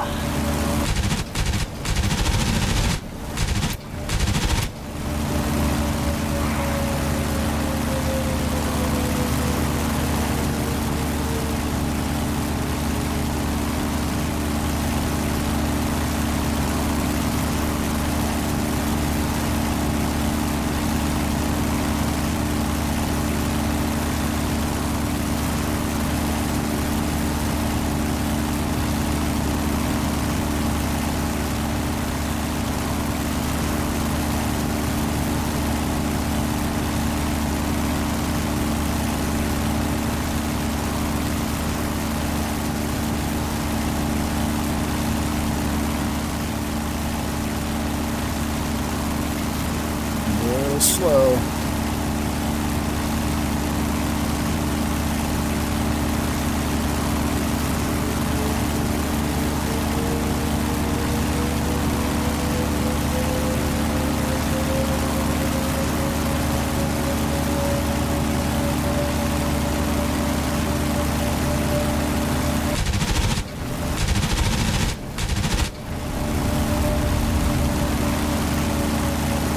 Real slow.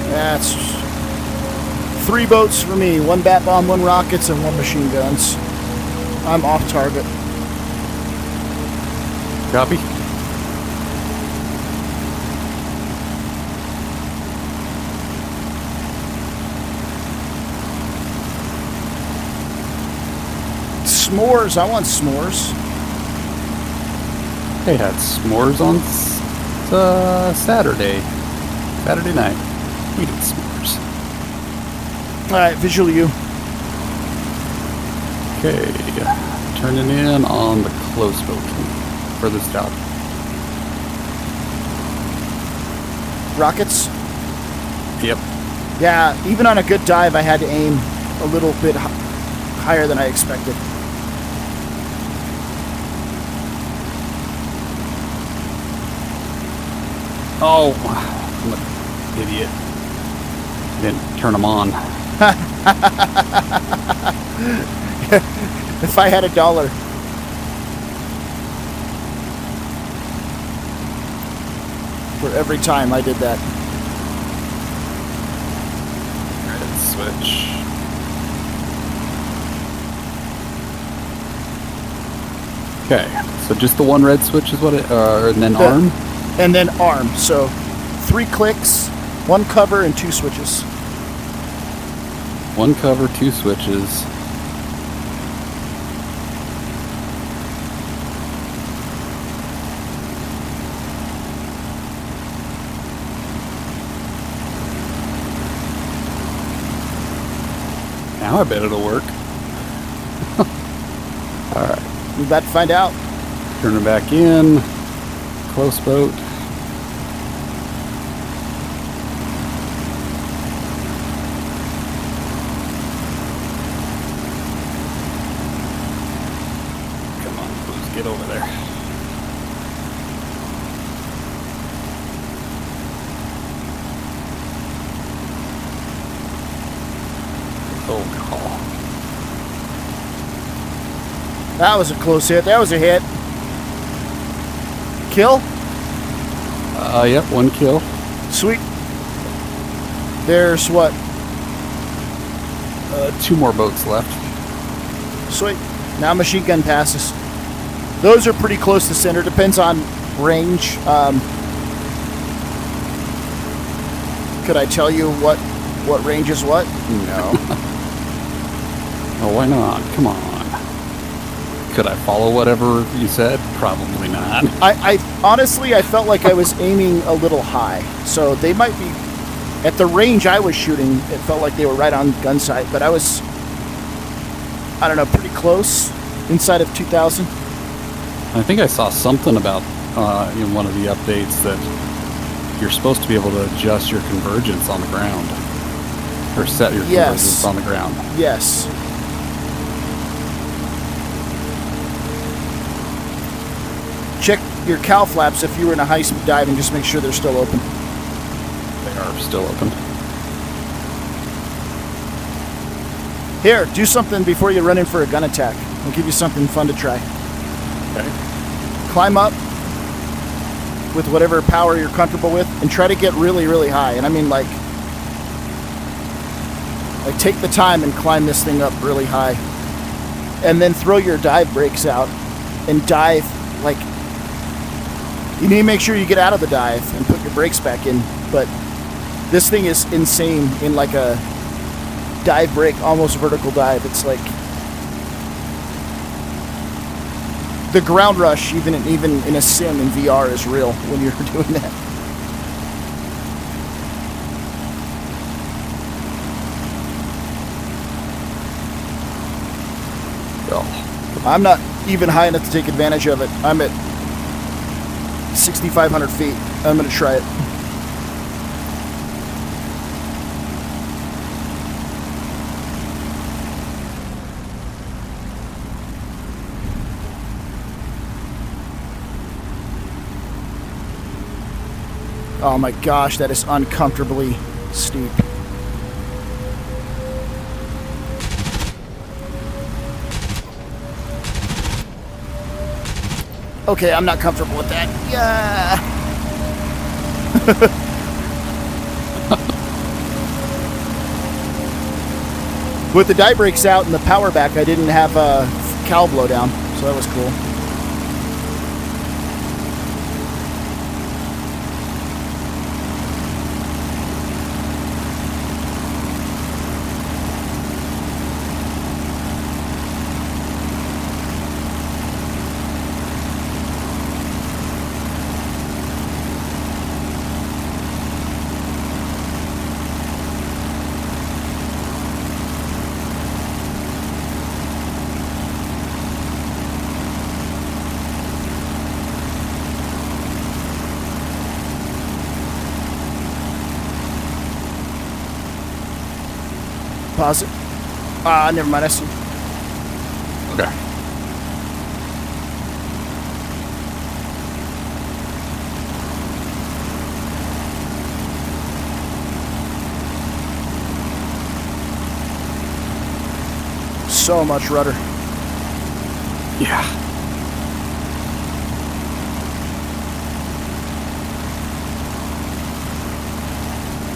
That's 3 boats for me. 1 bat bomb, 1 rockets, and 1 machine guns. I'm off target. Copy. S'mores. I want s'mores. They had s'mores on Saturday night. We did s'mores. Alright, visual you. Okay, turning in on the close boat for this job. Rockets? Yep. Yeah, even on a good dive, I had to aim a little bit higher than I expected. Oh, I'm an idiot. Didn't turn them on. If I had $1. For every time I did that. Red switch. Okay, so just the one red switch is what it, and then arm? And then arm. So 3 clicks, 1 cover, and 2 switches. 1 cover, 2 switches. Now I bet it'll work. Alright. We about to find out. Turn it back in. Close boat. Come on, Blues, get over there. Oh, call. That was a close hit. That was a hit. Kill? Yep, 1 kill. Sweet. There's what? 2 more boats left. Sweet. Now machine gun passes. Those are pretty close to center. Depends on range. Could I tell you what range is what? No. Oh, why not? Come on. Could I follow whatever you said? Probably not. I honestly, I felt like I was aiming a little high. So they might be, at the range I was shooting, it felt like they were right on gun sight, but I was, I don't know, pretty close inside of 2,000. I think I saw something about in one of the updates that you're supposed to be able to adjust your convergence on the ground. Or set your convergence on the ground. Yes. Check your cow flaps if you were in a high-speed dive and just make sure they're still open. They are still open. Here, do something before you run in for a gun attack. I'll give you something fun to try. Okay. Climb up with whatever power you're comfortable with and try to get really, really high. And I mean like take the time and climb this thing up really high. And then throw your dive brakes out and dive like, you need to make sure you get out of the dive and put your brakes back in. But this thing is insane in like a dive brake, almost vertical dive. It's like the ground rush, even in a sim in VR, is real when you're doing that. Oh. I'm not even high enough to take advantage of it. I'm at 6,500 feet. I'm going to try it. Oh my gosh, that is uncomfortably steep. Okay, I'm not comfortable with that. Yeah. With the dive brakes out and the power back, I didn't have a cowl blowdown, so that was cool. Pause it. Never mind. I see. Okay. So much rudder. Yeah.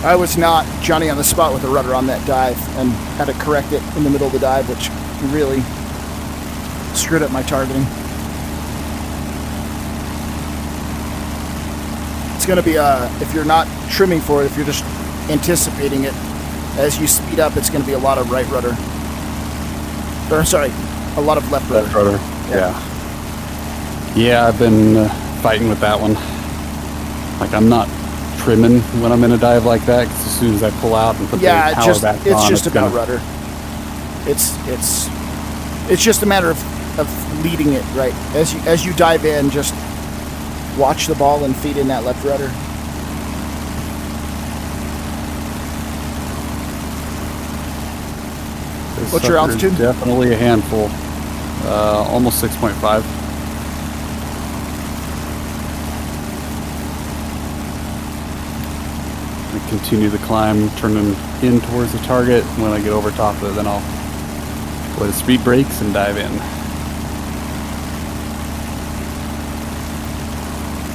I was not Johnny on the spot with the rudder on that dive and had to correct it in the middle of the dive, which really screwed up my targeting. It's going to be, if you're not trimming for it, if you're just anticipating it, as you speed up, it's going to be a lot of right rudder. Or, sorry, a lot of left rudder. Left rudder, yeah. Yeah, I've been fighting with that one. Like, I'm not trimming when I'm in a dive like that, because as soon as I pull out and put the power back on, it's just about rudder. It's just a matter of leading it right. As you dive in, just watch the ball and feed in that left rudder. What's your altitude? Definitely a handful. Almost 6.5. Continue the climb, turning in towards the target. When I get over top of it, then I'll put the speed brakes and dive in.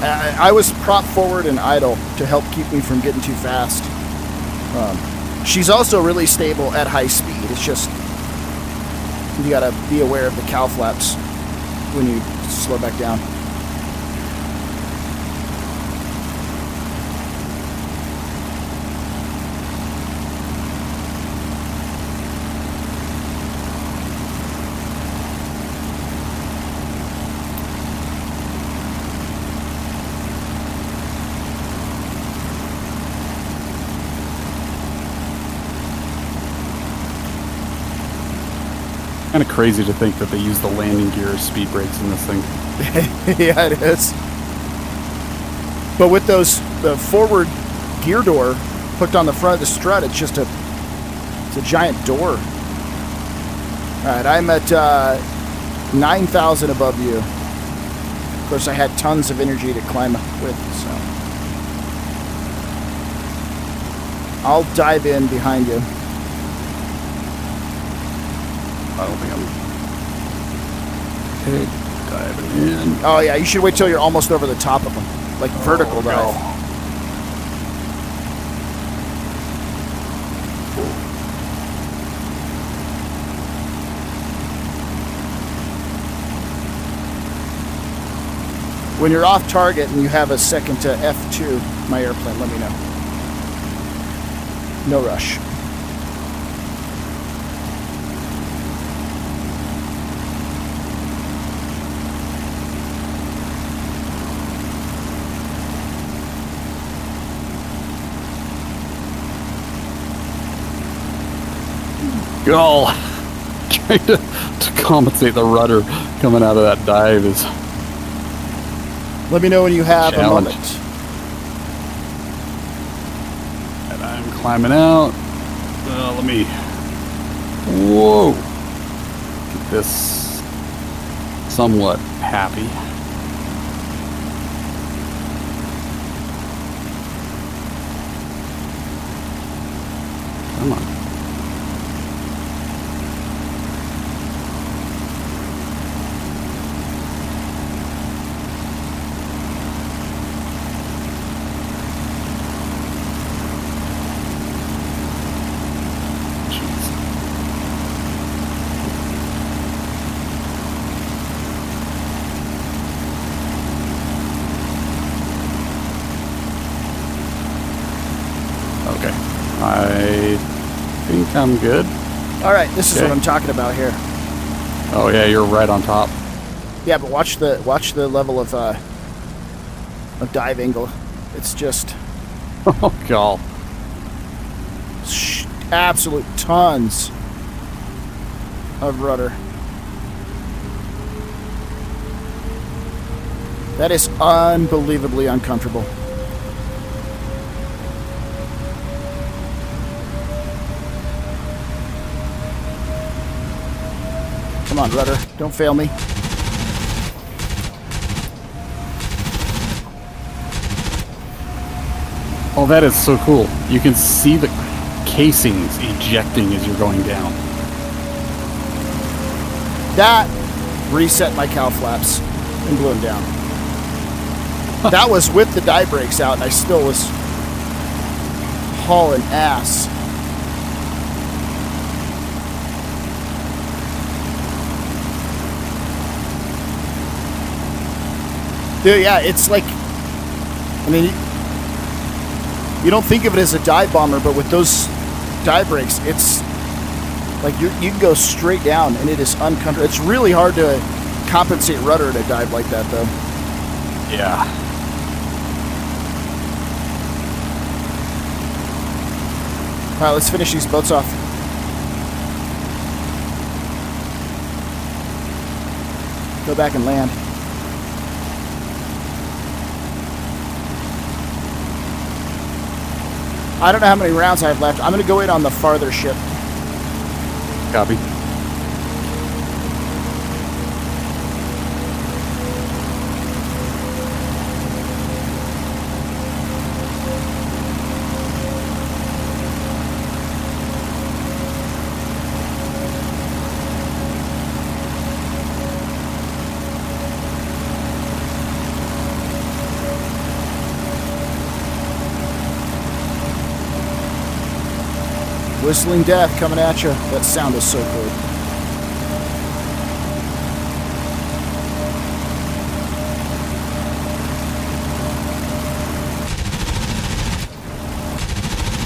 I was propped forward and idle to help keep me from getting too fast. She's also really stable at high speed. It's just you gotta be aware of the cowl flaps when you slow back down. Kind of crazy to think that they use the landing gear as speed brakes in this thing. Yeah, it is. But with the forward gear door hooked on the front of the strut, it's a giant door. All right, I'm at 9,000 above you. Of course, I had tons of energy to climb with, so I'll dive in behind you. I don't think I'm... Okay, diving in. Oh yeah, you should wait till you're almost over the top of them, like vertical dive. No. When you're off target and you have a second to F-4u my airplane, let me know. No rush. Go! Trying to compensate the rudder coming out of that dive is... Let me know when you have Challenge. a moment. And I'm climbing out. Let me... Whoa! Get this somewhat happy. Come on. Okay, I think I'm good. All right, this is Okay. what I'm talking about here. Oh yeah, you're right on top. Yeah, but watch the level of dive angle. It's just Oh god. absolute tons of rudder. That is unbelievably uncomfortable. Come on, rudder. Don't fail me. Oh, that is so cool. You can see the casings ejecting as you're going down. That reset my cow flaps and blew them down. That was with the dive brakes out, and I still was hauling ass. Dude, yeah, it's like, I mean, you don't think of it as a dive bomber, but with those dive brakes, it's like you can go straight down, and it is uncomfortable. It's really hard to compensate rudder in a dive like that, though. Yeah. All right, let's finish these boats off. Go back and land. I don't know how many rounds I have left. I'm going to go in on the farther ship. Copy. Whistling Death coming at you. That sound is so cool.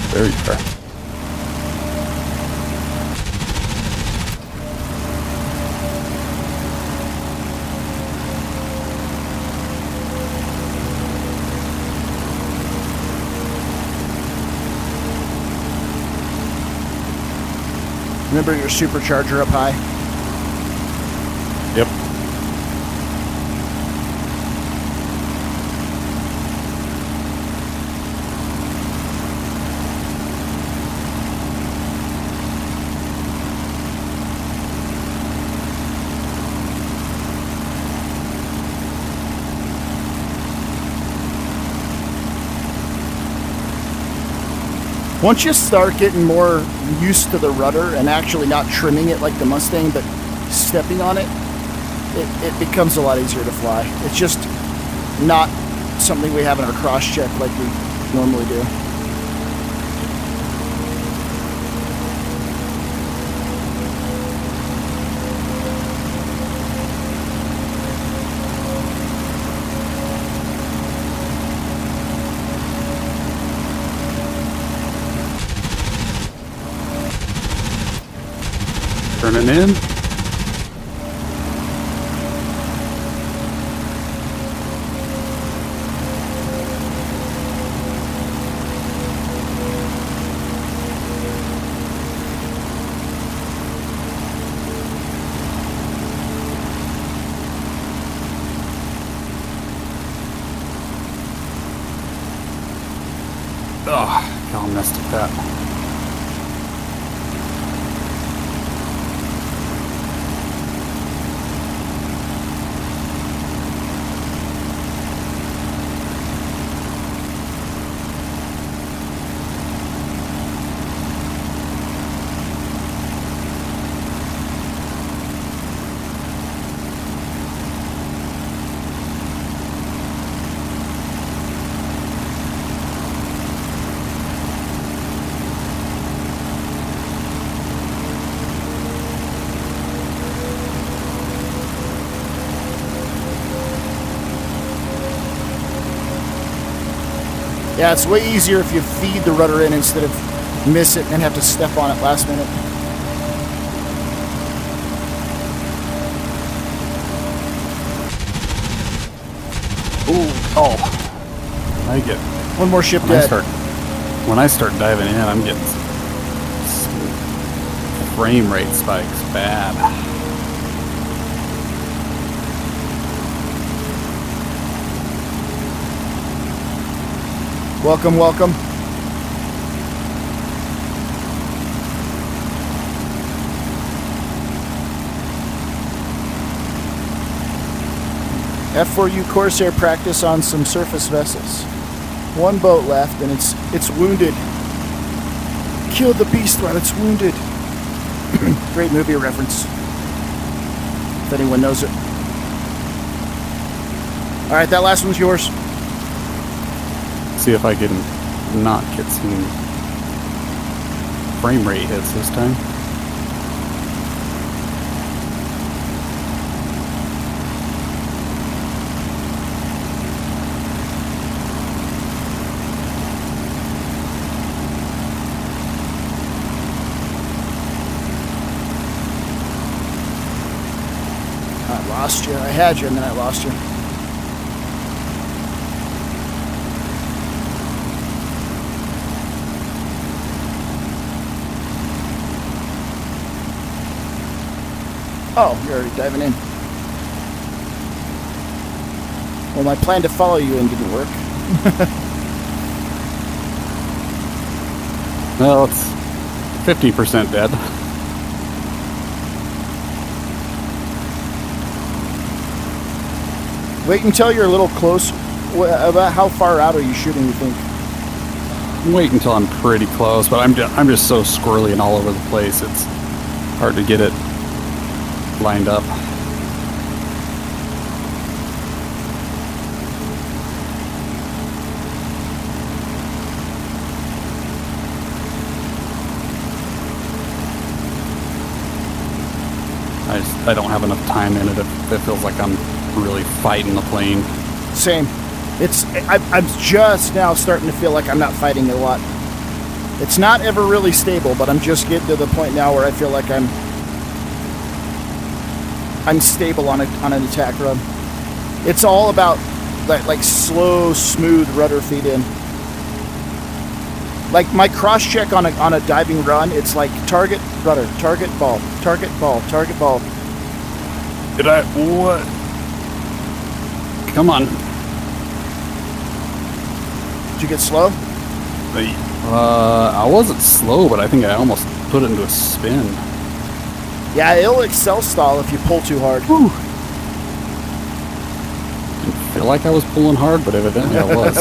Very fair. Remember your supercharger up high? Once you start getting more used to the rudder and actually not trimming it like the Mustang, but stepping on it, it becomes a lot easier to fly. It's just not something we have in our cross check like we normally do. Turning in. Oh, how messed up that. Yeah, it's way easier if you feed the rudder in instead of miss it and have to step on it last minute. Ooh, oh. I get One more ship when I dead. start diving in, I'm getting some frame rate spikes bad. Welcome, welcome. F-4u Corsair practice on some surface vessels. One boat left and it's wounded. Killed the beast while it's wounded. Great movie reference. If anyone knows it. Alright, that last one's yours. See if I can not get some frame rate hits this time. I lost you. I had you and then I lost you. Oh, you're already diving in. Well, my plan to follow you in didn't work. Well, it's 50% dead. Wait until you're a little close. About how far out are you shooting, you think? Wait until I'm pretty close, but I'm just so squirrely and all over the place. It's hard to get it lined up. I don't have enough time in it. It feels like I'm really fighting the plane. Same. I'm just now starting to feel like I'm not fighting it a lot. It's not ever really stable, but I'm just getting to the point now where I feel like I'm stable on an attack run. It's all about like slow, smooth rudder feed in. Like my cross check on a diving run, it's like target, rudder, target, ball, target, ball, target, ball. Did I? What? Come on. Did you get slow? I wasn't slow, but I think I almost put it into a spin. Yeah, it'll accel stall if you pull too hard. Whew. Didn't feel like I was pulling hard, but evidently I was.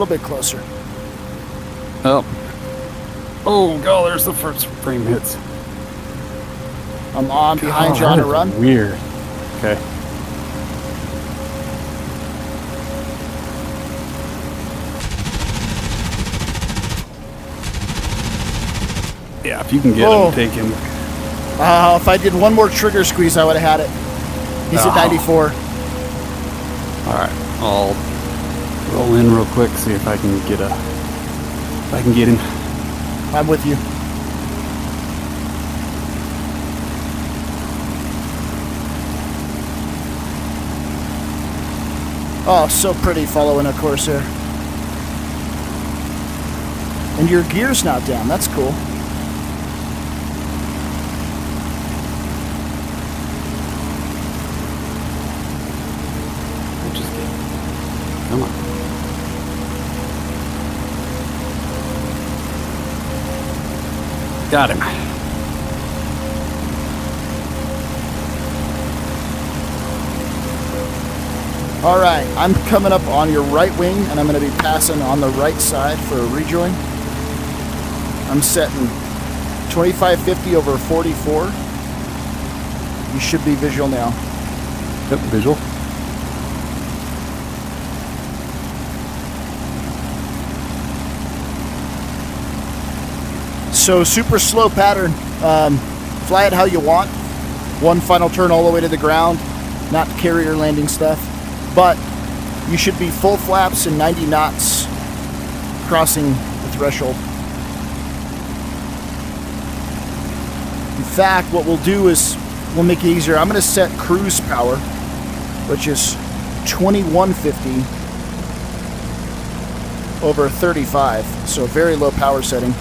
bit closer. Oh. Oh, God, there's the first frame hits. I'm on behind God, you on a that is run. Weird. Okay. Yeah, if you can get him, take him. If I did one more trigger squeeze, I would have had it. He's at 94. All right, I'll roll in real quick, see if I can get him. I'm with you. Oh, so pretty following a Corsair. And your gear's not down. That's cool. Come on. Got him. All right, I'm coming up on your right wing, and I'm going to be passing on the right side for a rejoin. I'm setting 2550 over 44. You should be visual now. Yep, visual. So super slow pattern. Fly it how you want. One final turn all the way to the ground. Not carrier landing stuff. But you should be full flaps and 90 knots crossing the threshold. In fact, what we'll do is we'll make it easier. I'm going to set cruise power, which is 2150 over 35. So a very low power setting.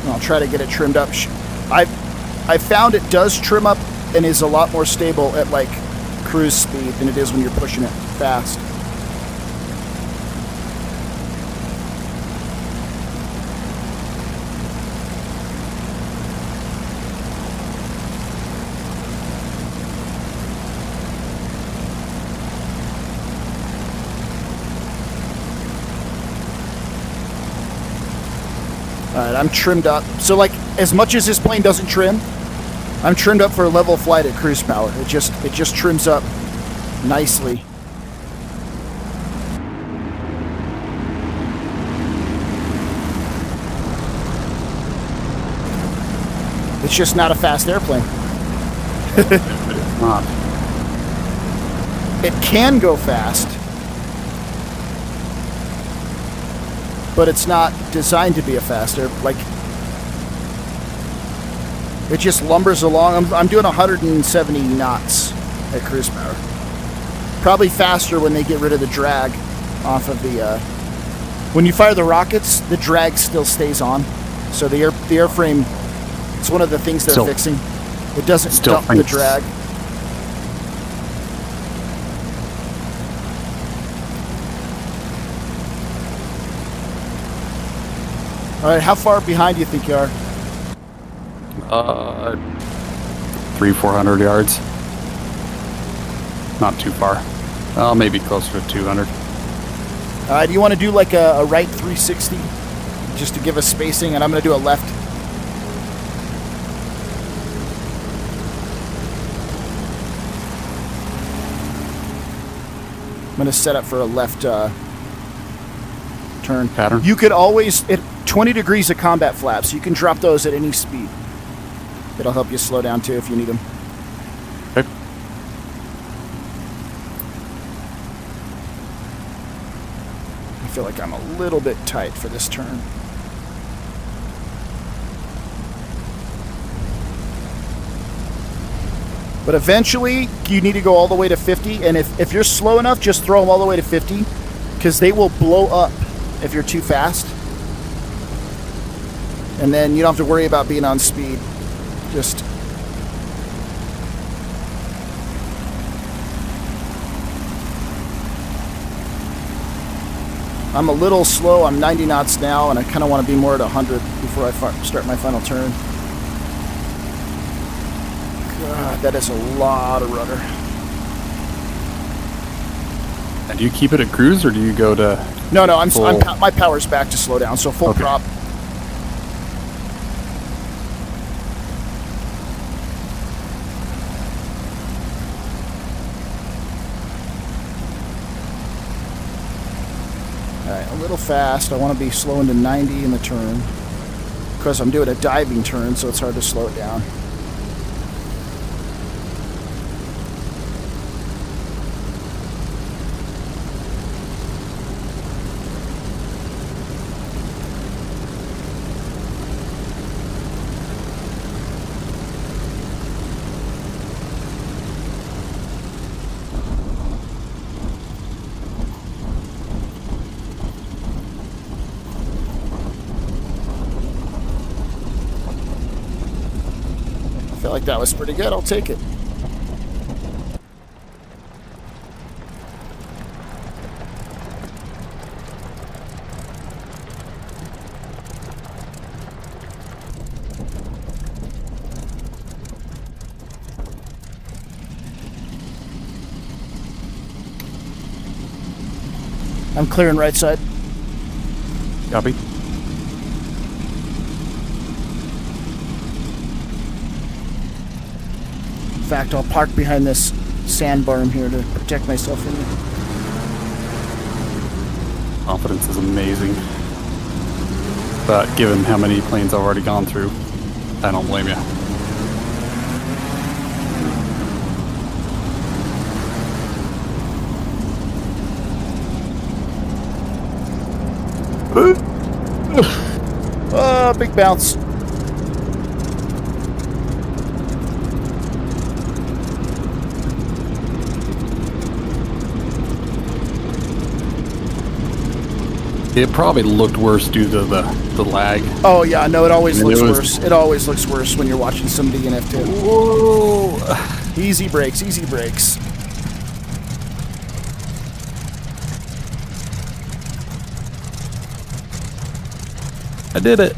I'll try to get it trimmed up. I found it does trim up and is a lot more stable at like cruise speed than it is when you're pushing it fast. Alright, I'm trimmed up. So like, as much as this plane doesn't trim, I'm trimmed up for a level flight at cruise power. It just trims up nicely. It's just not a fast airplane. It's not. It can go fast, but it's not designed to be a fast air. Like, it just lumbers along. I'm doing 170 knots at cruise power. Probably faster when they get rid of the drag off of the. When you fire the rockets, the drag still stays on. So the airframe, it's one of the things they're fixing. It doesn't dump the drag. All right, how far behind do you think you are? 300-400 yards. Not too far. Maybe closer to 200. Do you want to do like a right 360 just to give us spacing? And I'm going to do a left. I'm going to set up for a left turn. Pattern. You could always, at 20 degrees of combat flaps, you can drop those at any speed. It'll help you slow down too if you need them. Okay. I feel like I'm a little bit tight for this turn. But eventually, you need to go all the way to 50. And if you're slow enough, just throw them all the way to 50. Because they will blow up if you're too fast. And then you don't have to worry about being on speed. Just I'm a little slow. I'm 90 knots now, and I kind of want to be more at 100 before I start my final turn. God, that is a lot of rudder. And do you keep it at cruise, or do you go to? No, my power's back to slow down, so full prop. Alright, a little fast. I want to be slowing to 90 in the turn. Because I'm doing a diving turn, so it's hard to slow it down. I feel like that was pretty good. I'll take it. I'm clearing right side. Copy. In fact, I'll park behind this sand berm here to protect myself from you. Confidence is amazing. But given how many planes I've already gone through, I don't blame you. Oh, big bounce. It probably looked worse due to the lag. Oh yeah, no, it always looks was- worse. It always looks worse when you're watching somebody in F2. Whoa! Easy brakes, easy brakes. I did it.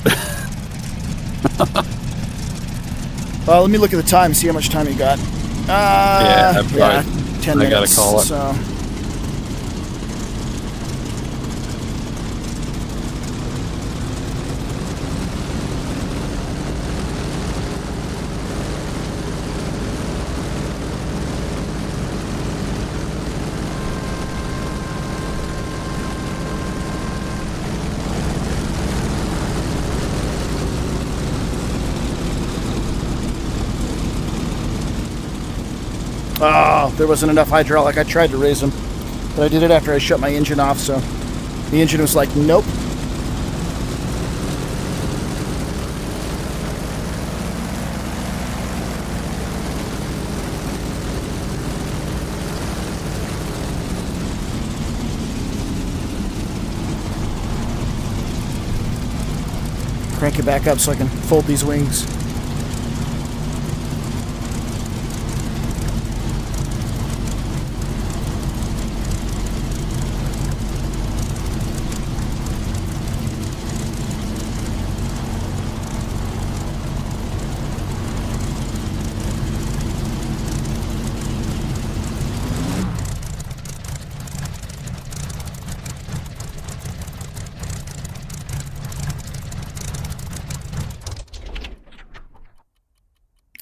Well, let me look at the time, see how much time you got. Yeah, 10 minutes. I gotta call it. So. Oh, there wasn't enough hydraulic. I tried to raise them, but I did it after I shut my engine off, so the engine was like, nope. Crank it back up so I can fold these wings.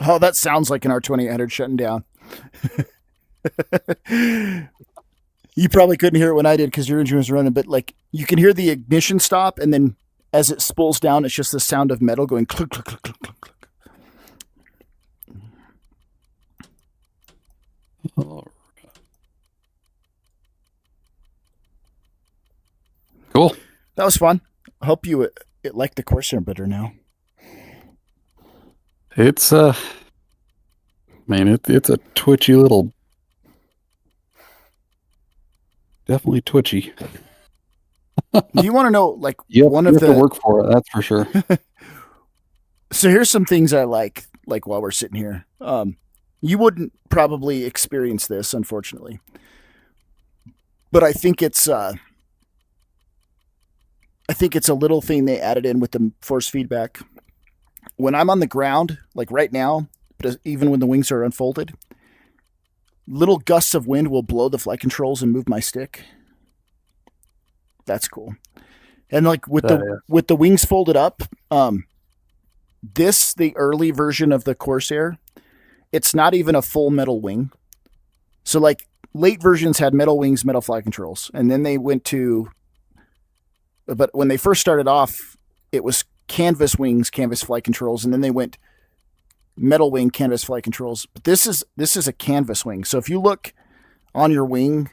Oh, that sounds like an R2800 shutting down. You probably couldn't hear it when I did because your engine was running, but like you can hear the ignition stop, and then as it spools down, it's just the sound of metal going click, click, click, click, click, click. Cool. That was fun. I hope you like the Corsair better now. It's man, it's a twitchy little, definitely twitchy. Do you want to know, like, Yep, one you of have the to work for it, that's for sure. So here's some things I like while we're sitting here. You wouldn't probably experience this, unfortunately, but I think it's I think it's a little thing they added in with the force feedback. When I'm on the ground, like right now, but even when the wings are unfolded, little gusts of wind will blow the flight controls and move my stick. That's cool. And like with the wings folded up, the early version of the Corsair, it's not even a full metal wing. So like late versions had metal wings, metal flight controls, and then they went to. But when they first started off, it was canvas wings, canvas flight controls, and then they went metal wing, canvas flight controls. But this is a canvas wing. So if you look on your wing,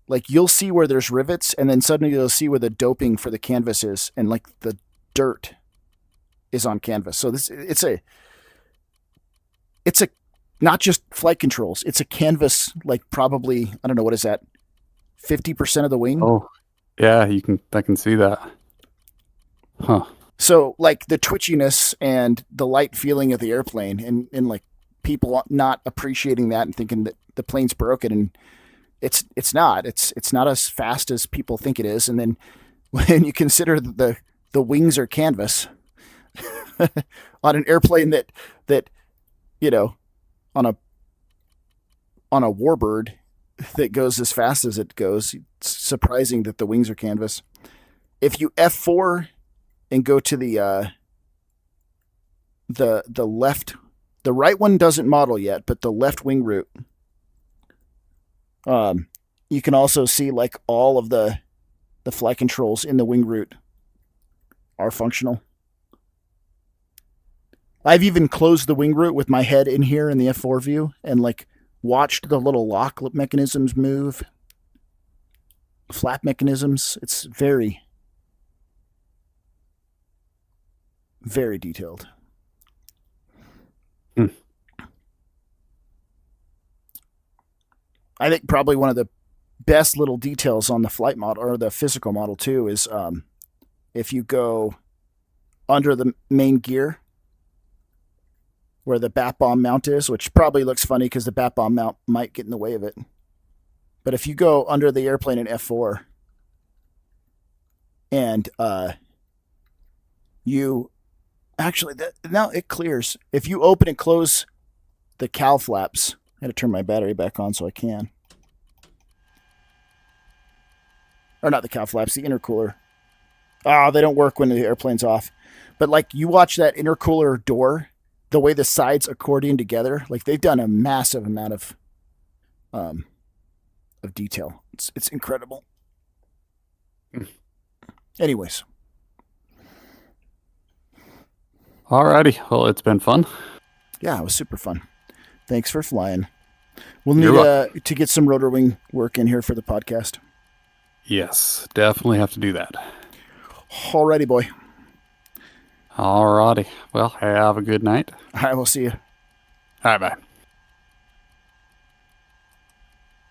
like you'll see where there's rivets, and then suddenly you'll see where the doping for the canvas is, and like the dirt is on canvas. So it's a not just flight controls. It's a canvas, like probably, I don't know, what is that, 50% of the wing? Oh, yeah, I can see that. Huh. So like the twitchiness and the light feeling of the airplane, and like people not appreciating that and thinking that the plane's broken, and it's not. It's not as fast as people think it is. And then when you consider that the wings are canvas on an airplane that you know, on a warbird that goes as fast as it goes, it's surprising that the wings are canvas. If you F4 and go to the left, the right one doesn't model yet, but the left wing root, you can also see like all of the flight controls in the wing root are functional. I've even closed the wing root with my head in here in the F4 view and like watched the little lock mechanisms move, flap mechanisms. It's very, very detailed. I think probably one of the best little details on the flight model or the physical model too is if you go under the main gear where the bat bomb mount is, which probably looks funny because the bat bomb mount might get in the way of it. But if you go under the airplane in F4 and you actually, now it clears. If you open and close the cowl flaps, I had to turn my battery back on so I can. Or not the cowl flaps, the intercooler. They don't work when the airplane's off. But like you watch that intercooler door, the way the sides accordion together, like they've done a massive amount of detail. It's incredible. Anyways. Alrighty. Well, it's been fun. Yeah, it was super fun. Thanks for flying. We'll need to get some rotor wing work in here for the podcast. Yes, definitely have to do that. Alrighty, boy. Alrighty. Well, have a good night. All right, we'll see you. All right, bye.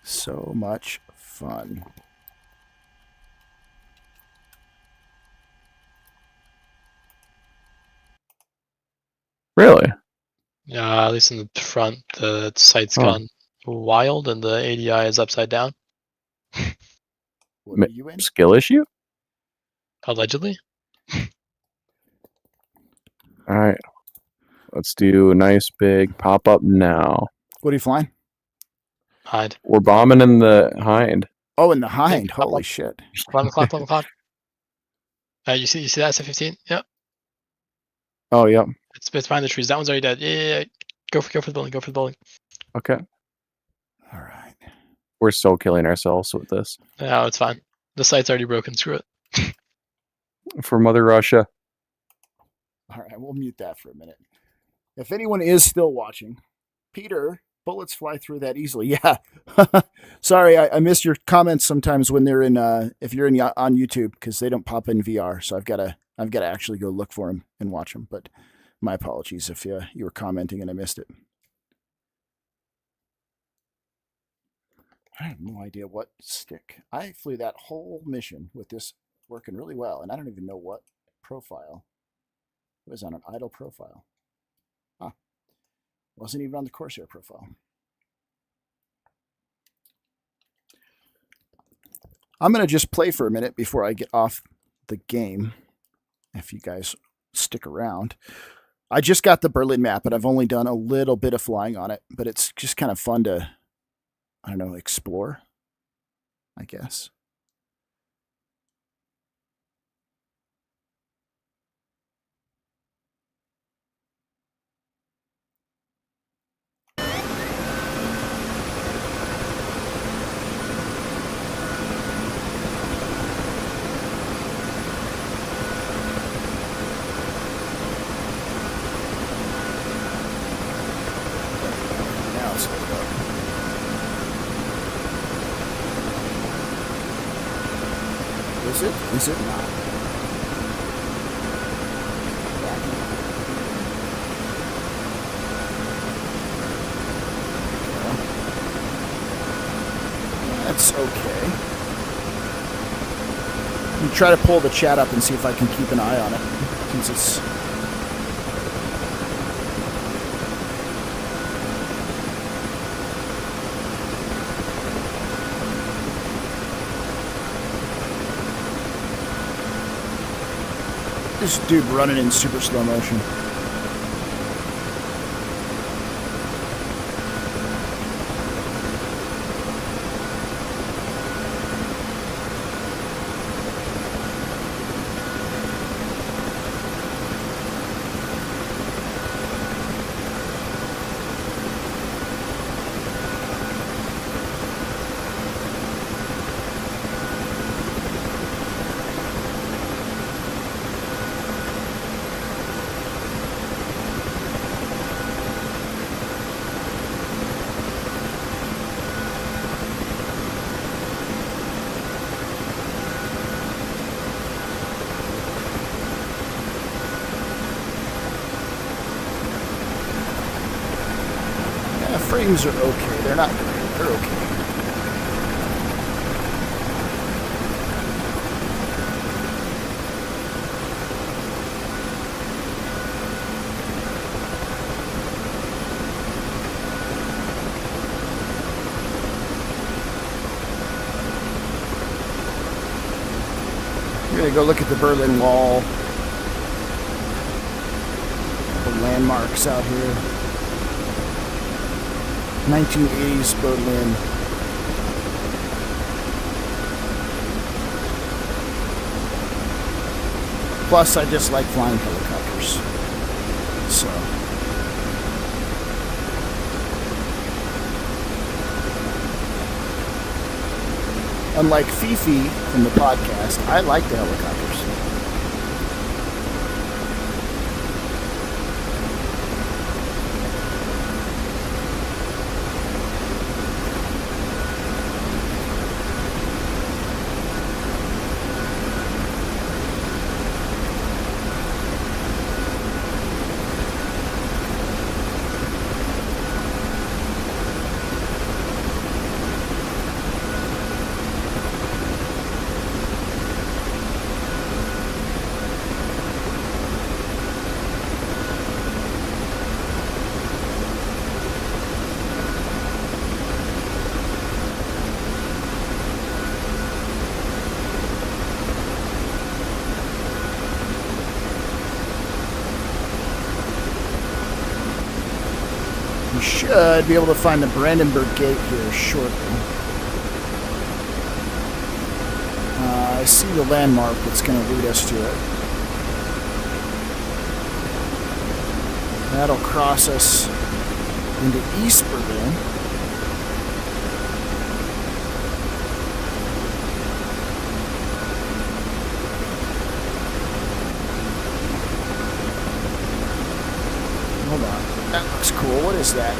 So much fun. Really? Yeah, at least in the front, the sight's gone wild and the ADI is upside down. What are you in? Skill issue? Allegedly. All right. Let's do a nice big pop up now. What are you flying? Hide. We're bombing in the hind. Oh, in the hind. Yeah, Holy shit. 11 o'clock, 11 o'clock. You see that? It's a 15? Yeah. Oh, yeah. It's behind the trees. That one's already dead. Yeah. Go for the building. Go for the building. Okay. All right. We're so killing ourselves with this. No, it's fine. The site's already broken. Screw it. For Mother Russia. All right, we'll mute that for a minute. If anyone is still watching, Peter, bullets fly through that easily. Yeah. Sorry, I miss your comments sometimes when they're in if you're on YouTube because they don't pop in VR. So I've got to actually go look for them and watch them. But my apologies if you were commenting and I missed it. I have no idea what stick. I flew that whole mission with this working really well, and I don't even know what profile. It was on an idle profile. Wasn't even on the Corsair profile. I'm going to just play for a minute before I get off the game, if you guys stick around. I just got the Berlin map, and I've only done a little bit of flying on it, but it's just kind of fun to, I don't know, explore, I guess. Now it's lit up. Is it? Is it not? That's okay. I'm try to pull the chat up and see if I can keep an eye on it, since it's. This dude running in super slow motion. Frames are okay. They're not great. They're okay. We're going to go look at the Berlin Wall. The landmarks out here. 1980s Berlin. Plus, I just like flying helicopters. So. Unlike Fifi from the podcast, I like the helicopters. Should be able to find the Brandenburg Gate here shortly. I see the landmark that's going to lead us to it. That'll cross us into East Berlin. Hold on. That looks cool. What is that?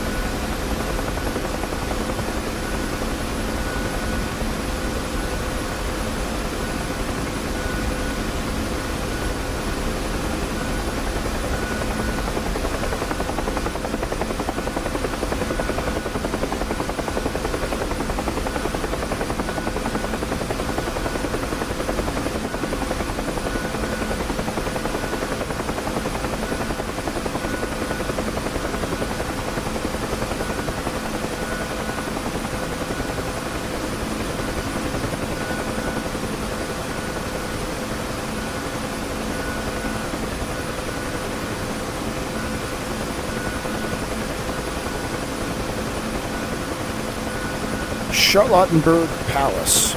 Charlottenburg Palace.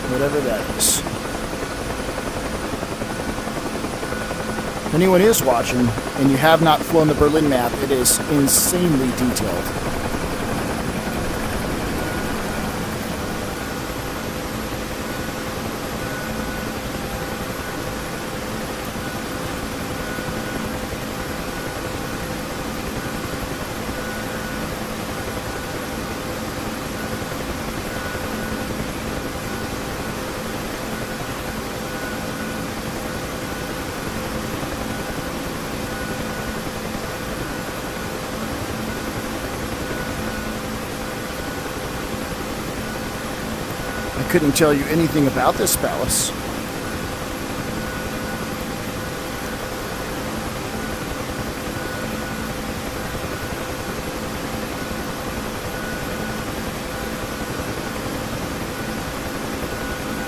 Whatever that is. If anyone is watching and you have not flown the Berlin map, it is insanely detailed. I couldn't tell you anything about this palace.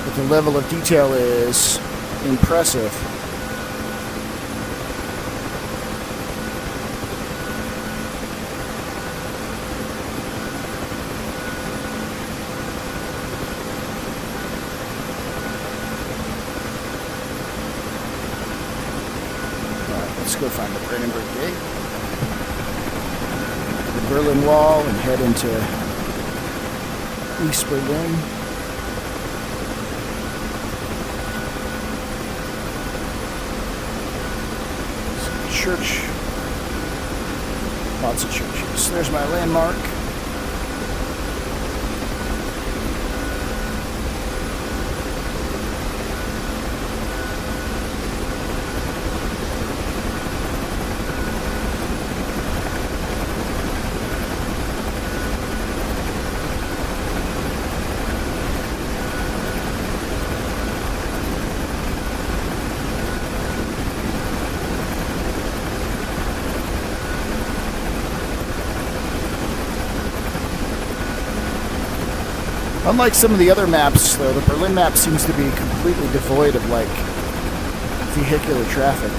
But the level of detail is impressive. Let's go find the Brandenburg Gate, the Berlin Wall, and head into East Berlin. Church, lots of churches. There's my landmark. Unlike some of the other maps, though, the Berlin map seems to be completely devoid of, like, vehicular traffic.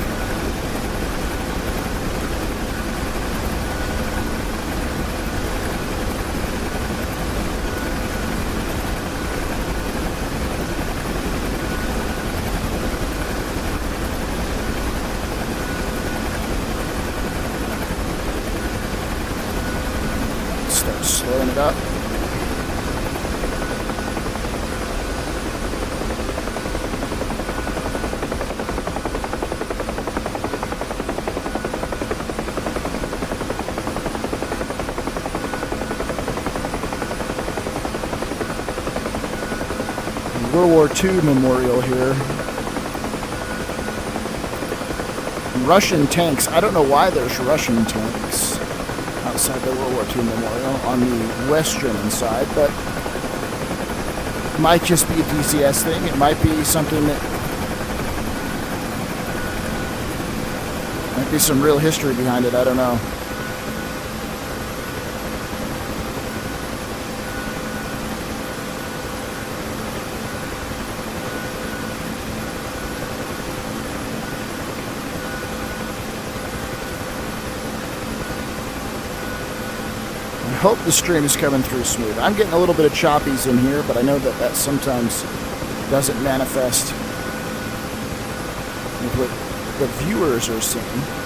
Start slowing it up. World War II memorial here. Russian tanks. I don't know why there's Russian tanks outside the World War II memorial on the West German side, but it might just be a DCS thing. It might be something that might be some real history behind it. I don't know. I hope the stream is coming through smooth. I'm getting a little bit of choppies in here, but I know that that sometimes doesn't manifest with what the viewers are seeing.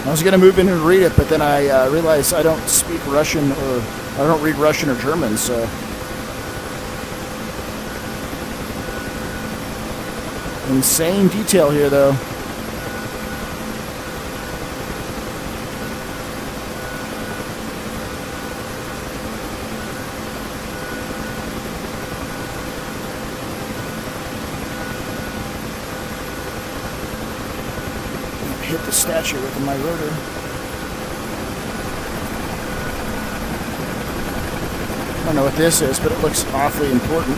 I was going to move in and read it, but then I realized I don't speak Russian, or I don't read Russian or German, so. Insane detail here, though. Hit the statue with my rotor. I don't know what this is, but it looks awfully important.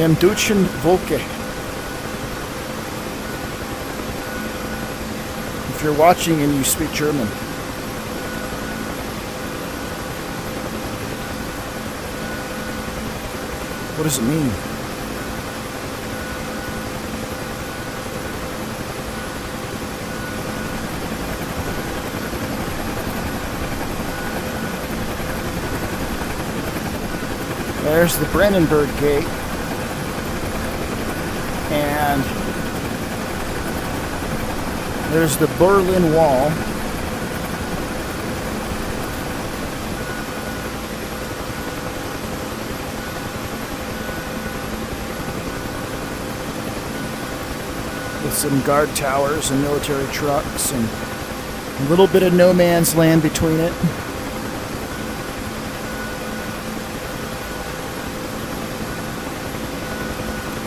Dem Deutschen Volke. If you're watching and you speak German. What does it mean? There's the Brandenburg Gate. And there's the Berlin Wall. With some guard towers and military trucks and a little bit of no man's land between it.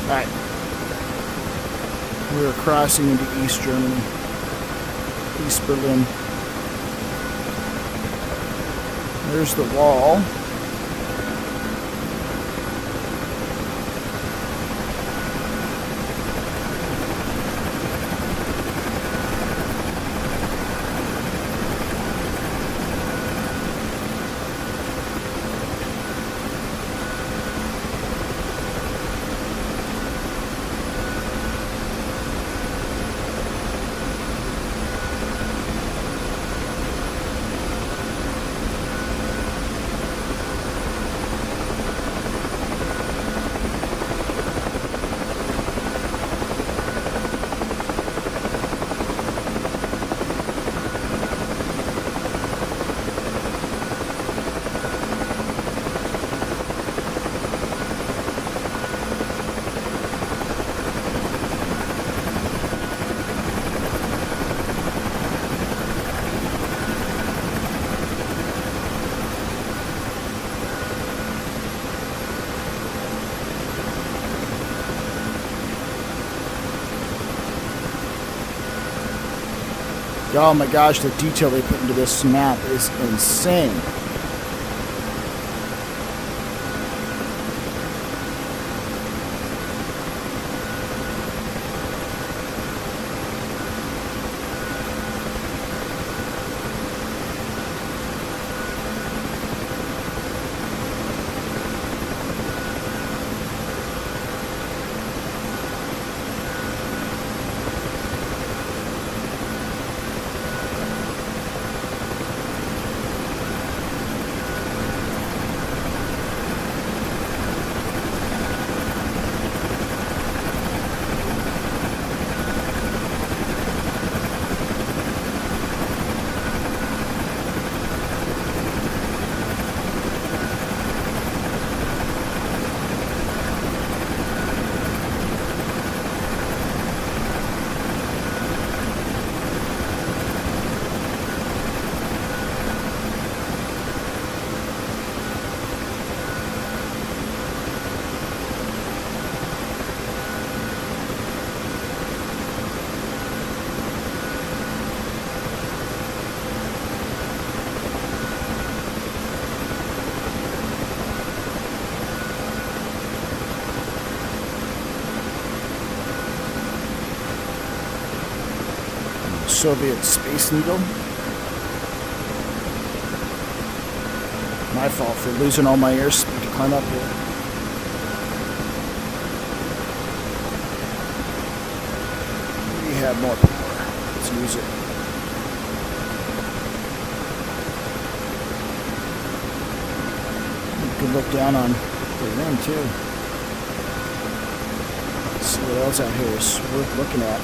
Alright. We're crossing into East Germany. East Berlin. There's the wall. Oh my gosh, the detail they put into this map is insane. Soviet Space Needle. My fault for losing all my airspeed to climb up here. We have more power. Let's use it. You can look down on Berlin too. See what else out here is worth looking at.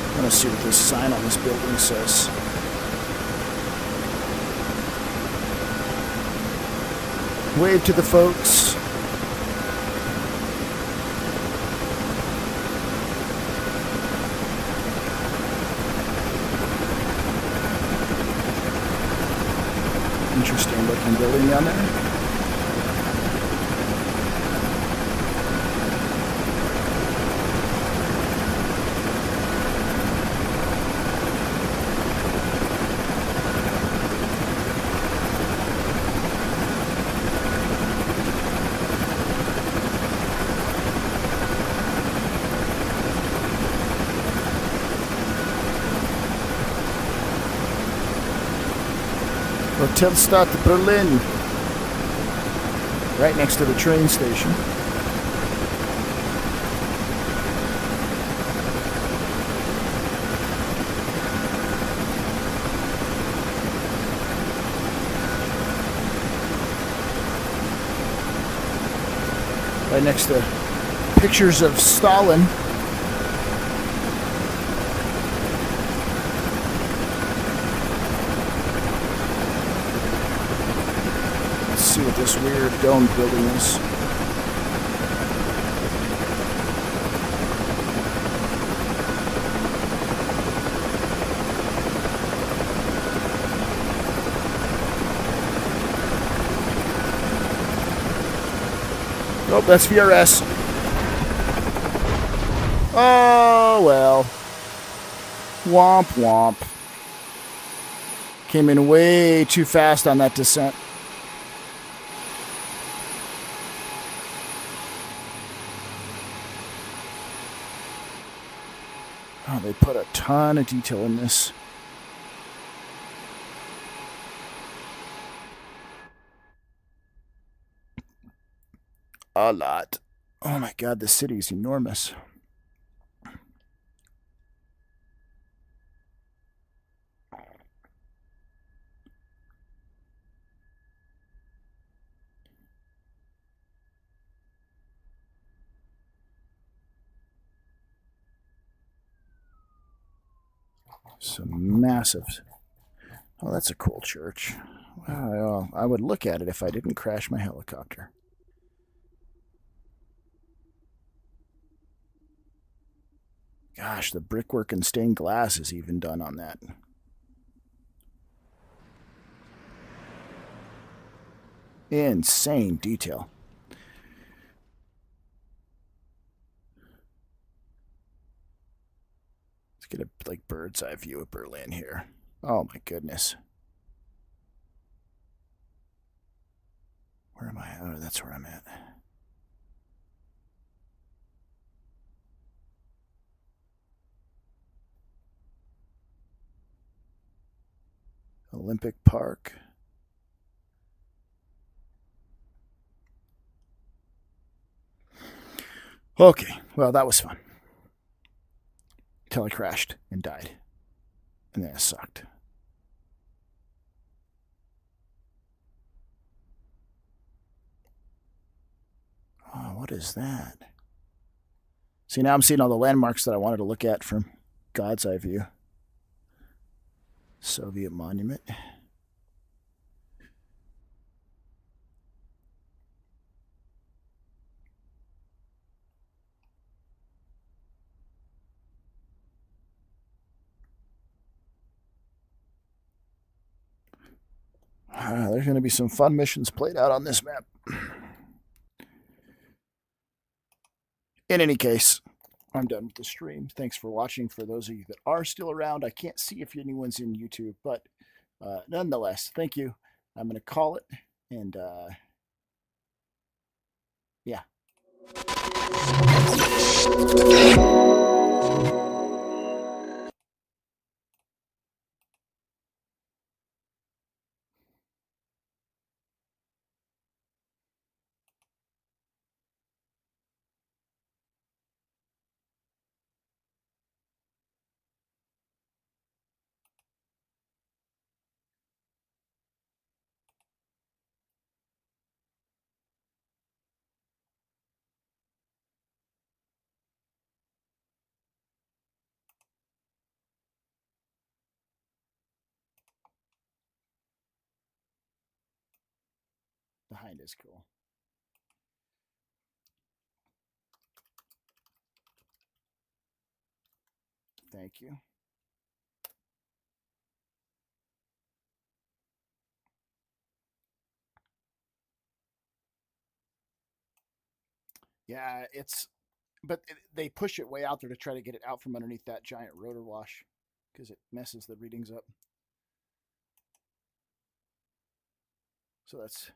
I want to see what this sign on this building says. Wave to the folks. Interesting looking building down there. Hotelstadt Berlin. Right next to the train station. Right next to pictures of Stalin. Let's see what this weird domed building is. Oh, that's VRS. Oh, well. Womp womp. Came in way too fast on that descent. Oh, they put a ton of detail in this. A lot. Oh my god, the city's enormous. Some massive. Oh, that's a cool church. Wow, I would look at it if I didn't crash my helicopter. Gosh, the brickwork and stained glass is even done on that. Insane detail. Let's get a like bird's eye view of Berlin here. Oh my goodness. Where am I? Oh, that's where I'm at. Olympic Park. Okay, well, that was fun. Until I crashed and died. And then it sucked. Oh, what is that? See, now I'm seeing all the landmarks that I wanted to look at from God's eye view. Soviet monument. There's going to be some fun missions played out on this map. In any case, I'm done with the stream. Thanks for watching. For those of you that are still around, I can't see if anyone's in YouTube, but nonetheless, thank you. I'm going to call it, and yeah. Behind is cool. Thank you. Yeah, but they push it way out there to try to get it out from underneath that giant rotor wash because it messes the readings up. So that's